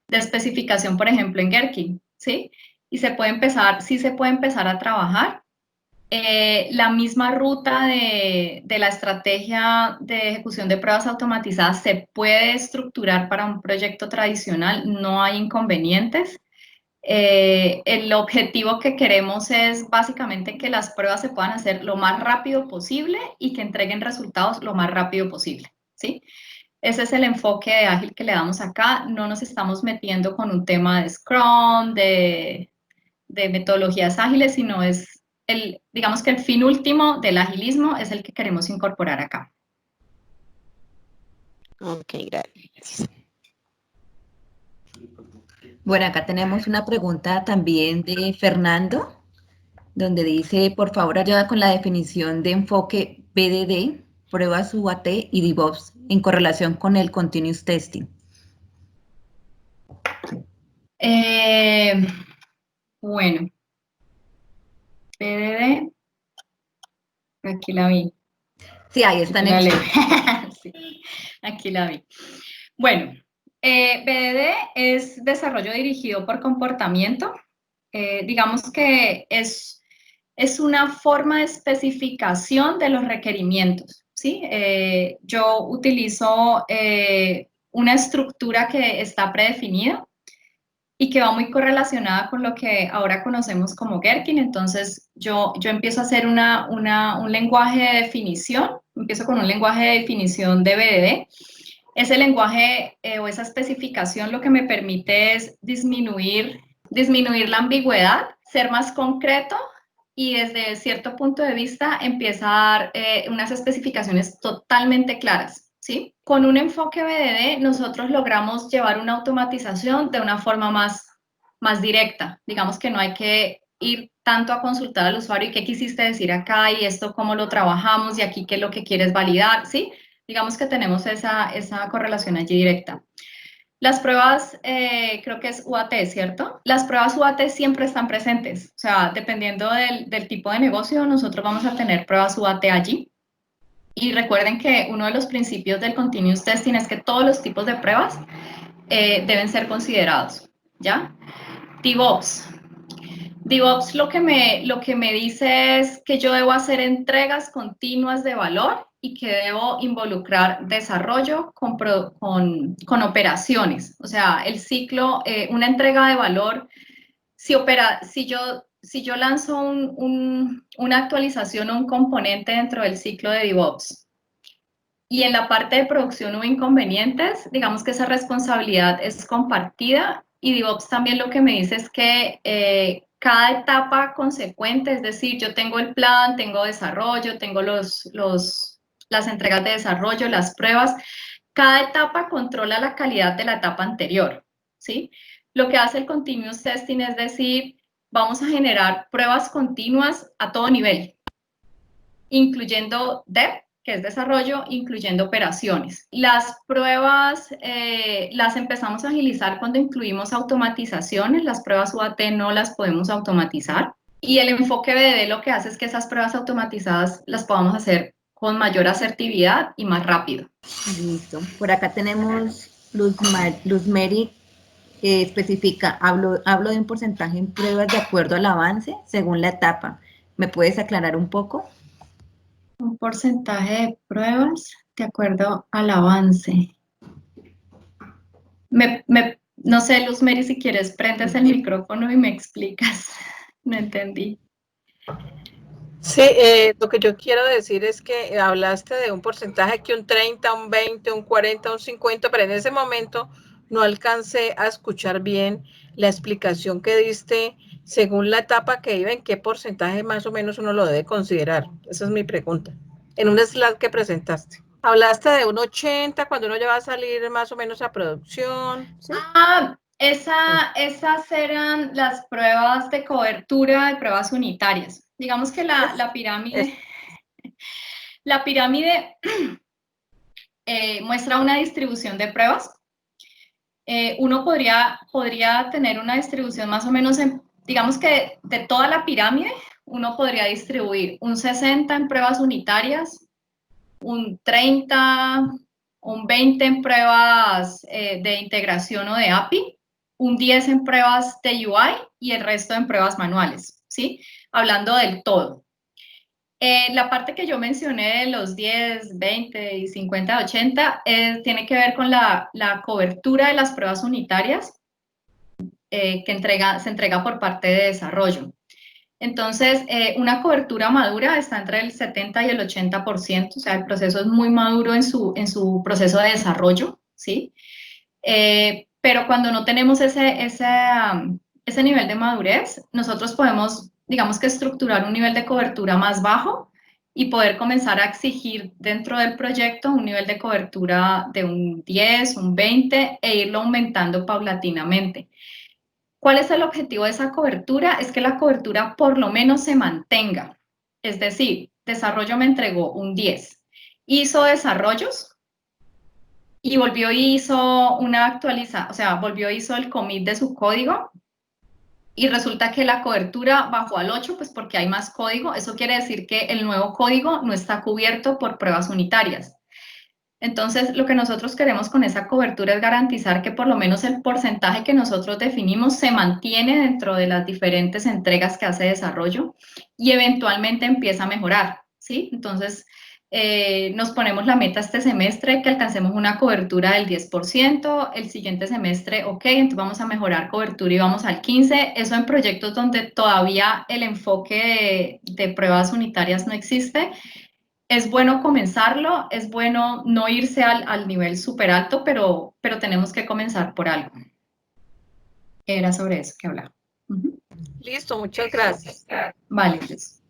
especificación, por ejemplo, en Gherkin, ¿sí? Y sí se puede empezar a trabajar. La misma ruta de la estrategia de ejecución de pruebas automatizadas se puede estructurar para un proyecto tradicional, no hay inconvenientes. El objetivo que queremos es básicamente que las pruebas se puedan hacer lo más rápido posible y que entreguen resultados lo más rápido posible, ¿sí? Ese es el enfoque de ágil que le damos acá. No nos estamos metiendo con un tema de Scrum, de metodologías ágiles, sino digamos que el fin último del agilismo es el que queremos incorporar acá. Ok, gracias. Bueno, acá tenemos una pregunta también de Fernando, donde dice, por favor, ayuda con la definición de enfoque BDD, pruebas UAT y DevOps en correlación con el Continuous Testing. Bueno, BDD, aquí la vi. Sí, ahí está en el chat. Sí, aquí la vi. Bueno, BDD es desarrollo dirigido por comportamiento. Digamos que es una forma de especificación de los requerimientos, ¿sí? Yo utilizo una estructura que está predefinida y que va muy correlacionada con lo que ahora conocemos como Gherkin. Entonces, yo empiezo a hacer un lenguaje de definición, empiezo con un lenguaje de definición de BDD. Ese lenguaje o esa especificación lo que me permite es disminuir la ambigüedad, ser más concreto y desde cierto punto de vista empieza a dar unas especificaciones totalmente claras, ¿sí? Con un enfoque BDD nosotros logramos llevar una automatización de una forma más directa. Digamos que no hay que ir tanto a consultar al usuario y qué quisiste decir acá y esto cómo lo trabajamos y aquí qué es lo que quieres validar, ¿sí? Digamos que tenemos esa correlación allí directa. Las pruebas, creo que es UAT, ¿cierto? Las pruebas UAT siempre están presentes. O sea, dependiendo del tipo de negocio, nosotros vamos a tener pruebas UAT allí. Y recuerden que uno de los principios del Continuous Testing es que todos los tipos de pruebas deben ser considerados, ¿ya? DevOps. DevOps lo que me dice es que yo debo hacer entregas continuas de valor y que debo involucrar desarrollo con operaciones. O sea, el ciclo, una entrega de valor, si yo lanzo una actualización o un componente dentro del ciclo de DevOps y en la parte de producción hubo inconvenientes, digamos que esa responsabilidad es compartida y DevOps también lo que me dice es que cada etapa consecuente, es decir, yo tengo el plan, tengo desarrollo, tengo las entregas de desarrollo, las pruebas, cada etapa controla la calidad de la etapa anterior, ¿sí? Lo que hace el Continuous Testing es decir, vamos a generar pruebas continuas a todo nivel, incluyendo Dev, que es desarrollo, incluyendo operaciones. Las pruebas las empezamos a agilizar cuando incluimos automatizaciones, las pruebas UAT no las podemos automatizar. Y el enfoque BDD lo que hace es que esas pruebas automatizadas las podamos hacer con mayor asertividad y más rápido. Listo. Por acá tenemos Luz Mary, que especifica, hablo de un porcentaje en pruebas de acuerdo al avance según la etapa. ¿Me puedes aclarar un poco? Un porcentaje de pruebas de acuerdo al avance. No sé, Luz Mary, si quieres, prendes el micrófono y me explicas. No entendí. Sí, lo que yo quiero decir es que hablaste de un porcentaje que un 30, un 20, un 40, un 50, pero en ese momento no alcancé a escuchar bien la explicación que diste según la etapa que iba, en qué porcentaje más o menos uno lo debe considerar. Esa es mi pregunta. En un slide que presentaste. Hablaste de un 80 cuando uno ya va a salir más o menos a producción, ¿sí? Esas eran las pruebas de cobertura de pruebas unitarias. Digamos que la pirámide, La pirámide muestra una distribución de pruebas. Uno podría tener una distribución más o menos, digamos que de toda la pirámide, uno podría distribuir un 60 en pruebas unitarias, un 30, un 20 en pruebas de integración o de API, un 10 en pruebas de UI y el resto en pruebas manuales, ¿sí? Hablando del todo. La parte que yo mencioné de los 10, 20 y 50, 80 tiene que ver con la cobertura de las pruebas unitarias que se entrega por parte de desarrollo. Entonces, una cobertura madura está entre el 70 y el 80%, o sea, el proceso es muy maduro en su proceso de desarrollo, ¿sí? Pero cuando no tenemos ese nivel de madurez, nosotros podemos, digamos que estructurar un nivel de cobertura más bajo y poder comenzar a exigir dentro del proyecto un nivel de cobertura de un 10, un 20 e irlo aumentando paulatinamente. ¿Cuál es el objetivo de esa cobertura? Es que la cobertura por lo menos se mantenga. Es decir, desarrollo me entregó un 10. Hizo desarrollos y volvió y hizo una actualización, o sea, volvió y hizo el commit de su código y resulta que la cobertura bajó al 8, pues porque hay más código. Eso quiere decir que el nuevo código no está cubierto por pruebas unitarias. Entonces, lo que nosotros queremos con esa cobertura es garantizar que por lo menos el porcentaje que nosotros definimos se mantiene dentro de las diferentes entregas que hace desarrollo y eventualmente empieza a mejorar, ¿sí? Entonces, nos ponemos la meta este semestre que alcancemos una cobertura del 10%, el siguiente semestre, ok, entonces vamos a mejorar cobertura y vamos al 15%, eso en proyectos donde todavía el enfoque de pruebas unitarias no existe. Es bueno comenzarlo, es bueno no irse al nivel súper alto, pero tenemos que comenzar por algo. Era sobre eso que hablaba. Listo, muchas gracias. Vale, pues.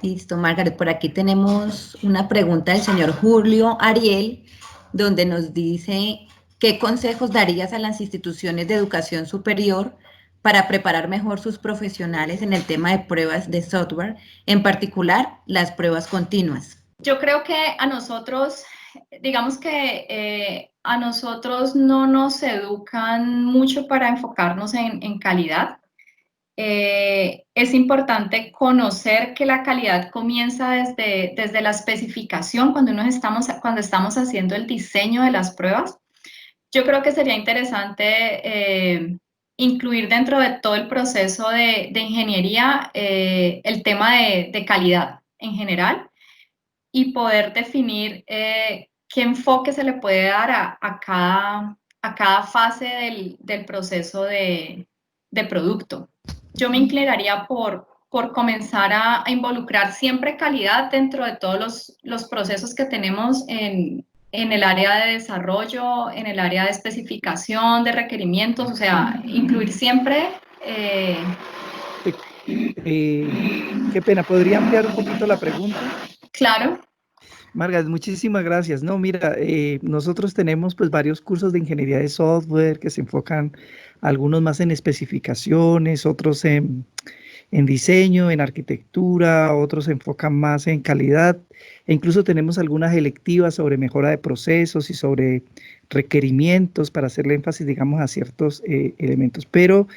Listo, Margaret. Por aquí tenemos una pregunta del señor Julio Ariel, donde nos dice, ¿qué consejos darías a las instituciones de educación superior para preparar mejor sus profesionales en el tema de pruebas de software, en particular las pruebas continuas? Yo creo que a nosotros, digamos que a nosotros no nos educan mucho para enfocarnos en calidad. Es importante conocer que la calidad comienza desde la especificación, cuando estamos haciendo el diseño de las pruebas. Yo creo que sería interesante incluir dentro de todo el proceso de ingeniería el tema de calidad en general y poder definir qué enfoque se le puede dar a cada fase del proceso de producto. Yo me inclinaría por comenzar a involucrar siempre calidad dentro de todos los procesos que tenemos en el área de desarrollo, en el área de especificación, de requerimientos, o sea, incluir siempre... Qué pena, ¿podría ampliar un poquito la pregunta? Claro. Margaret, muchísimas gracias. No, mira, nosotros tenemos pues varios cursos de ingeniería de software que se enfocan algunos más en especificaciones, otros en diseño, en arquitectura, otros se enfocan más en calidad e incluso tenemos algunas electivas sobre mejora de procesos y sobre requerimientos para hacerle énfasis, digamos, a ciertos elementos. Pero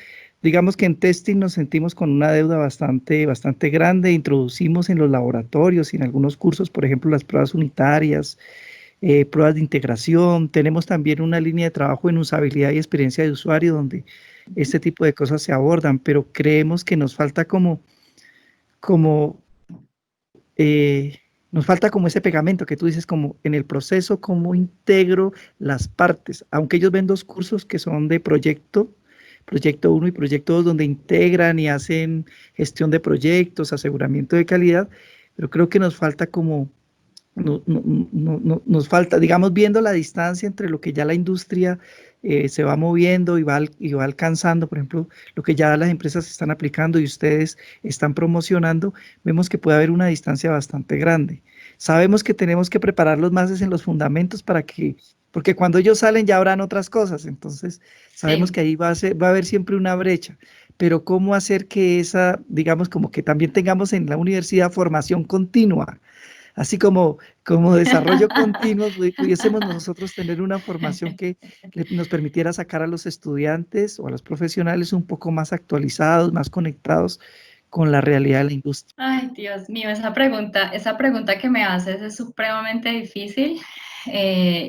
digamos que en testing nos sentimos con una deuda bastante grande. Introducimos en los laboratorios y en algunos cursos, por ejemplo, las pruebas unitarias, pruebas de integración. Tenemos también una línea de trabajo en usabilidad y experiencia de usuario donde este tipo de cosas se abordan, pero creemos que nos falta nos falta como ese pegamento que tú dices, como en el proceso, cómo integro las partes. Aunque ellos ven dos cursos que son de proyecto 1 y proyecto 2, donde integran y hacen gestión de proyectos, aseguramiento de calidad, pero creo que nos falta nos falta, digamos, viendo la distancia entre lo que ya la industria se va moviendo y va alcanzando, por ejemplo, lo que ya las empresas están aplicando y ustedes están promocionando, vemos que puede haber una distancia bastante grande. Sabemos que tenemos que prepararlos más en los fundamentos porque cuando ellos salen ya habrán otras cosas, entonces sabemos que ahí va a haber siempre una brecha, pero cómo hacer que esa, digamos, como que también tengamos en la universidad formación continua, así como desarrollo continuo, pudiésemos nosotros tener una formación que nos permitiera sacar a los estudiantes o a los profesionales un poco más actualizados, más conectados con la realidad de la industria. Ay, Dios mío, esa pregunta que me haces es supremamente difícil.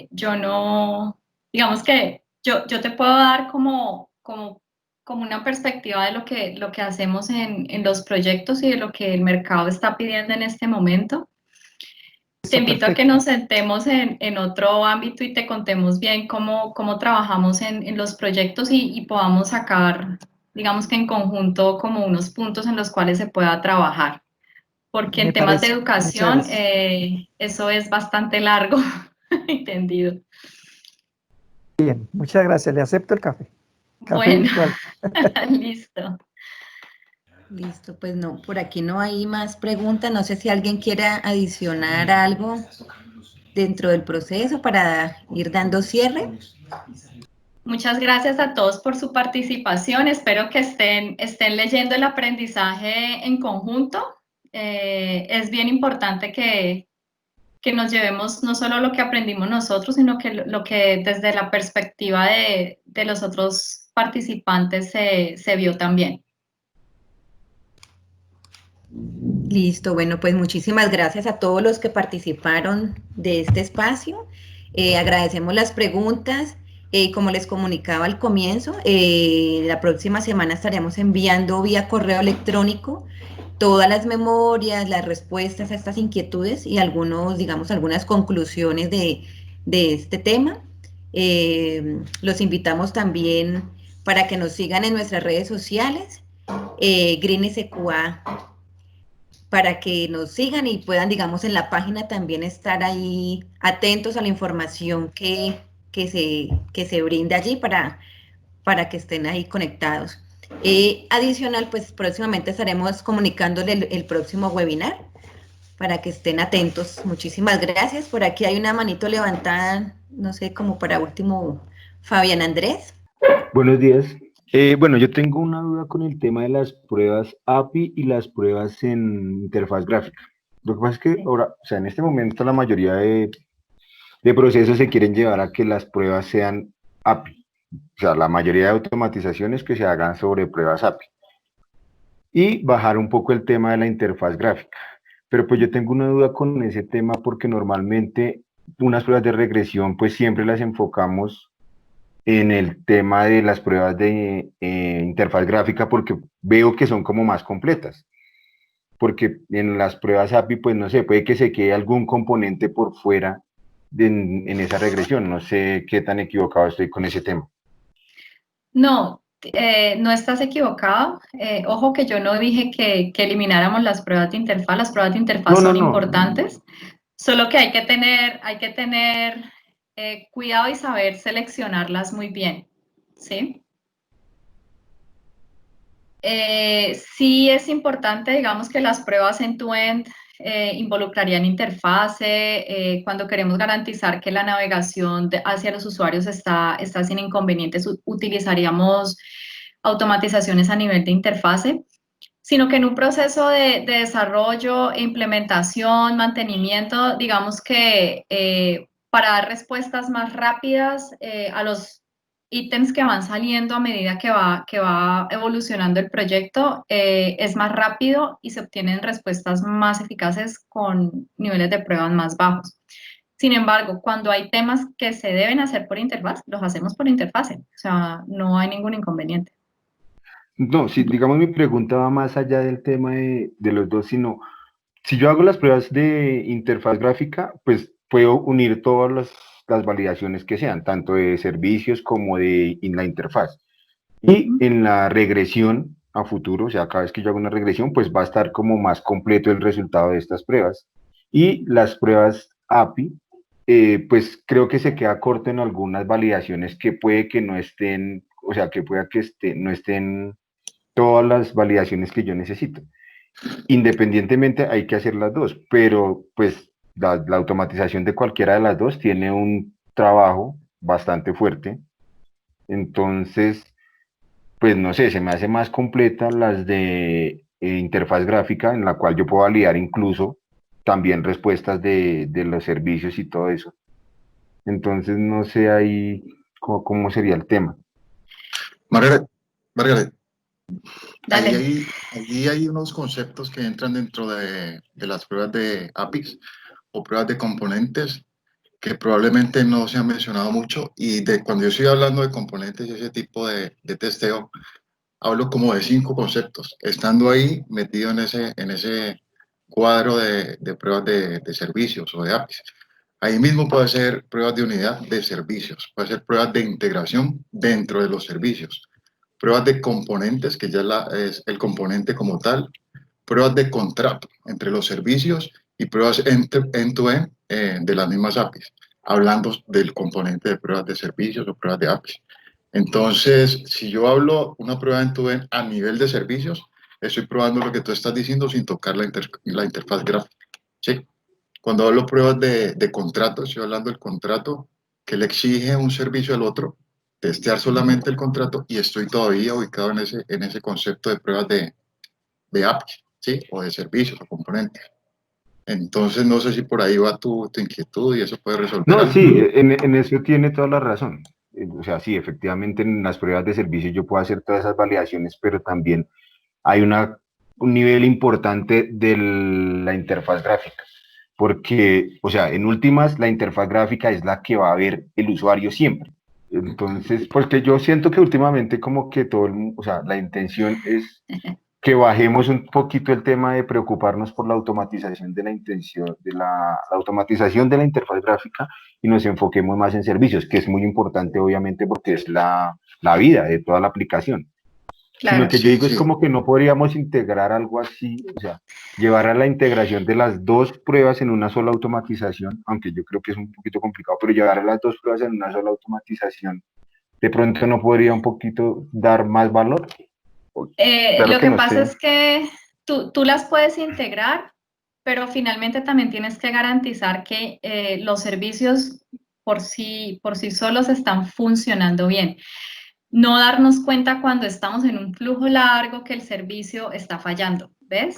Yo no, digamos que yo te puedo dar como una perspectiva de lo que hacemos en los proyectos y de lo que el mercado está pidiendo en este momento. Te Está invito a que perfecto. nos sentemos en otro ámbito y te contemos bien cómo trabajamos en los proyectos y podamos sacar, digamos que en conjunto, como unos puntos en los cuales se pueda trabajar. Porque en Me temas de parece. Muchas educación, gracias. eso es bastante largo, entendido. Bien, muchas gracias. Le acepto el café. Café Bueno, virtual. listo. Listo, pues no, por aquí no hay más preguntas. No sé si alguien quiera adicionar algo dentro del proceso para ir dando cierre. Muchas gracias a todos por su participación. Espero que estén leyendo el aprendizaje en conjunto. Es bien importante que nos llevemos no solo lo que aprendimos nosotros, sino que lo que desde la perspectiva de los otros participantes se vio también. Listo, bueno, pues muchísimas gracias a todos los que participaron de este espacio. Agradecemos las preguntas. Como les comunicaba al comienzo, la próxima semana estaremos enviando vía correo electrónico todas las memorias, las respuestas a estas inquietudes y algunos, digamos, algunas conclusiones de este tema. Los invitamos también para que nos sigan en nuestras redes sociales, Green SQA, para que nos sigan y puedan, digamos, en la página también estar ahí atentos a la información que se brinda allí para que estén ahí conectados. Adicional, pues próximamente estaremos comunicándole el próximo webinar para que estén atentos. Muchísimas gracias. Por aquí hay una manito levantada, no sé, como para último, Fabián Andrés. Buenos días. Bueno, yo tengo una duda con el tema de las pruebas API y las pruebas en interfaz gráfica. Lo que pasa es que ahora, o sea, en este momento la mayoría de procesos se quieren llevar a que las pruebas sean API. O sea, la mayoría de automatizaciones que se hagan sobre pruebas API. Y bajar un poco el tema de la interfaz gráfica. Pero pues yo tengo una duda con ese tema porque normalmente unas pruebas de regresión pues siempre las enfocamos en el tema de las pruebas de interfaz gráfica porque veo que son como más completas. Porque en las pruebas API, pues no sé, puede que se quede algún componente por fuera en esa regresión. No sé qué tan equivocado estoy con ese tema. No, no estás equivocado. Ojo que yo no dije que elimináramos las pruebas de interfaz. Las pruebas de interfaz No, no, son no. importantes, solo que hay que tener cuidado y saber seleccionarlas muy bien, ¿sí? Sí es importante, digamos, que las pruebas end-to-end involucrarían interfase. Cuando queremos garantizar que la navegación hacia los usuarios está sin inconvenientes, utilizaríamos automatizaciones a nivel de interfase, sino que en un proceso de desarrollo, implementación, mantenimiento, digamos que para dar respuestas más rápidas a los ítems que van saliendo a medida que va evolucionando el proyecto, es más rápido y se obtienen respuestas más eficaces con niveles de pruebas más bajos. Sin embargo, cuando hay temas que se deben hacer por interfaz, los hacemos por interfase, o sea, no hay ningún inconveniente. No, si digamos mi pregunta va más allá del tema de los dos, sino si yo hago las pruebas de interfaz gráfica, pues puedo unir todas las validaciones que sean, tanto de servicios como de en la interfaz. Y en la regresión a futuro, o sea, cada vez que yo hago una regresión, pues va a estar como más completo el resultado de estas pruebas. Y las pruebas API, pues creo que se queda corto en algunas validaciones que puede que no estén, o sea, que pueda que no estén todas las validaciones que yo necesito. Independientemente hay que hacer las dos, pero pues la automatización de cualquiera de las dos tiene un trabajo bastante fuerte. Entonces, pues no sé, se me hace más completa las de interfaz gráfica, en la cual yo puedo validar incluso también respuestas de los servicios y todo eso. Entonces, no sé ahí cómo sería el tema. Margaret, Dale. ahí hay unos conceptos que entran dentro de las pruebas de APIs o pruebas de componentes que probablemente no se han mencionado mucho, y cuando yo estoy hablando de componentes y ese tipo de testeo, hablo como de 5 conceptos, estando ahí metido en ese cuadro de pruebas de servicios o de APIs. Ahí mismo puede ser pruebas de unidad de servicios, puede ser pruebas de integración dentro de los servicios, pruebas de componentes, que ya es el componente como tal, pruebas de contrato entre los servicios y pruebas end-to-end de las mismas APIs, hablando del componente de pruebas de servicios o pruebas de APIs. Entonces, si yo hablo una prueba end-to-end a nivel de servicios, estoy probando lo que tú estás diciendo sin tocar la interfaz gráfica. ¿Sí? Cuando hablo pruebas de contrato, estoy hablando del contrato que le exige un servicio al otro, testear solamente el contrato, y estoy todavía ubicado en ese concepto de pruebas de APIs, ¿sí? O de servicios o componentes. Entonces, no sé si por ahí va tu inquietud y eso puede resolver No, algo. sí, en eso tiene toda la razón. O sea, sí, efectivamente en las pruebas de servicio yo puedo hacer todas esas validaciones, pero también hay un nivel importante de la interfaz gráfica, porque, o sea, en últimas, la interfaz gráfica es la que va a ver el usuario siempre. Entonces, porque yo siento que últimamente como que o sea, la intención es que bajemos un poquito el tema de preocuparnos por la automatización de la intención, de la automatización de la interfaz gráfica, y nos enfoquemos más en servicios, que es muy importante obviamente porque es la vida de toda la aplicación. Claro. Sino que yo digo es como que no podríamos integrar algo así, o sea, llevar a la integración de las dos pruebas en una sola automatización, aunque yo creo que es un poquito complicado, pero llevar a las dos pruebas en una sola automatización, de pronto no podría un poquito dar más valor. Lo que pasa es que tú las puedes integrar, pero finalmente también tienes que garantizar que los servicios por sí solos están funcionando bien. No darnos cuenta cuando estamos en un flujo largo que el servicio está fallando, ¿ves?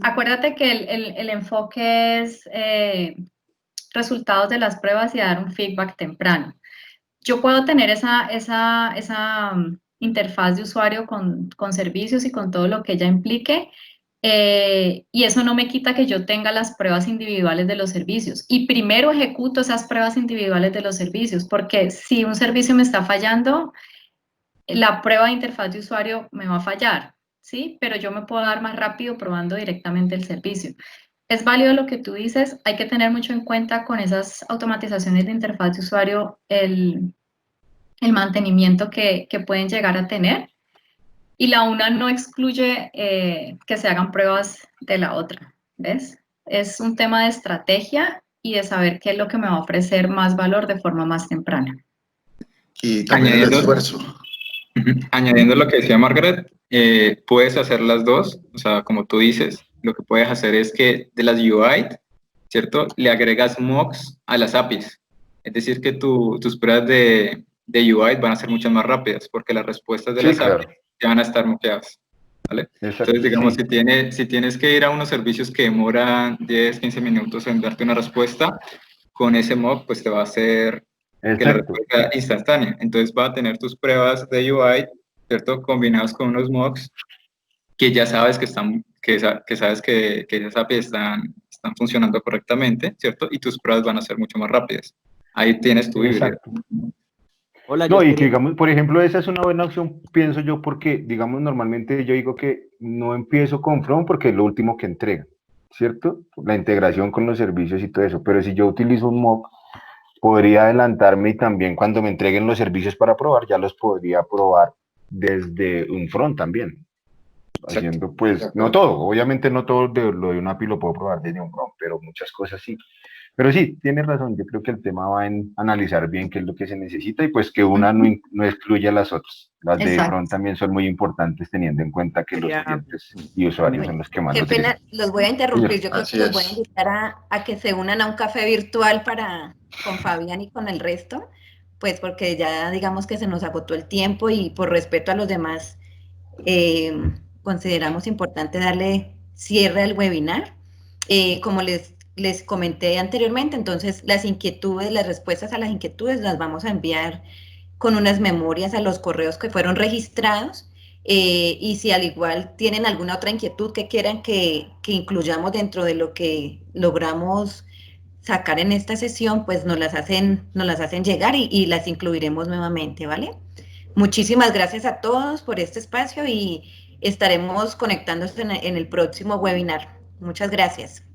Acuérdate que el enfoque es resultados de las pruebas y dar un feedback temprano. Yo puedo tener esa interfaz de usuario con servicios y con todo lo que ella implique, y eso no me quita que yo tenga las pruebas individuales de los servicios. Y primero ejecuto esas pruebas individuales de los servicios, porque si un servicio me está fallando, la prueba de interfaz de usuario me va a fallar, ¿sí? Pero yo me puedo dar más rápido probando directamente el servicio. Es válido lo que tú dices, hay que tener mucho en cuenta con esas automatizaciones de interfaz de usuario el mantenimiento que pueden llegar a tener, y la una no excluye que se hagan pruebas de la otra, ¿ves? Es un tema de estrategia y de saber qué es lo que me va a ofrecer más valor de forma más temprana. Y también el esfuerzo. Añadiendo lo que decía Margaret, puedes hacer las dos, o sea, como tú dices, lo que puedes hacer es que de las UI, ¿cierto? Le agregas mocks a las APIs, es decir, que tus pruebas de UI van a ser mucho más rápidas, porque las respuestas de las APIs ya van a estar mockeadas, ¿vale? Exacto, entonces, digamos, sí. si tienes que ir a unos servicios que demoran 10, 15 minutos en darte una respuesta, con ese mock, pues te va a hacer que la respuesta instantánea. Entonces va a tener tus pruebas de UI, ¿cierto? Combinadas con unos mocks que ya sabes que sabes que esas APIs están funcionando correctamente, ¿cierto? Y tus pruebas van a ser mucho más rápidas. Ahí tienes tu híbrido. Hola, no, y que digamos, por ejemplo, esa es una buena opción, pienso yo, porque, digamos, normalmente yo digo que no empiezo con Front porque es lo último que entrega, ¿cierto? La integración con los servicios y todo eso, pero si yo utilizo un mock, podría adelantarme y también cuando me entreguen los servicios para probar, ya los podría probar desde un front también. Haciendo pues, no todo, obviamente no todo lo de una API lo puedo probar desde un front, pero muchas cosas sí. Pero sí, tienes razón, yo creo que el tema va en analizar bien qué es lo que se necesita y pues que una no excluye a las otras. Las de front también son muy importantes teniendo en cuenta que los clientes y usuarios son los que más Qué lo pena, utilizan. los voy a interrumpir, yo creo que los voy a invitar a que se unan a un café virtual con Fabián y con el resto, pues porque ya digamos que se nos agotó el tiempo y por respeto a los demás consideramos importante darle cierre al webinar. Como les les comenté anteriormente, entonces las inquietudes, las respuestas a las inquietudes las vamos a enviar con unas memorias a los correos que fueron registrados, y si al igual tienen alguna otra inquietud que quieran que incluyamos dentro de lo que logramos sacar en esta sesión, pues nos las hacen llegar y las incluiremos nuevamente, ¿vale? Muchísimas gracias a todos por este espacio y estaremos conectándose en el próximo webinar. Muchas gracias.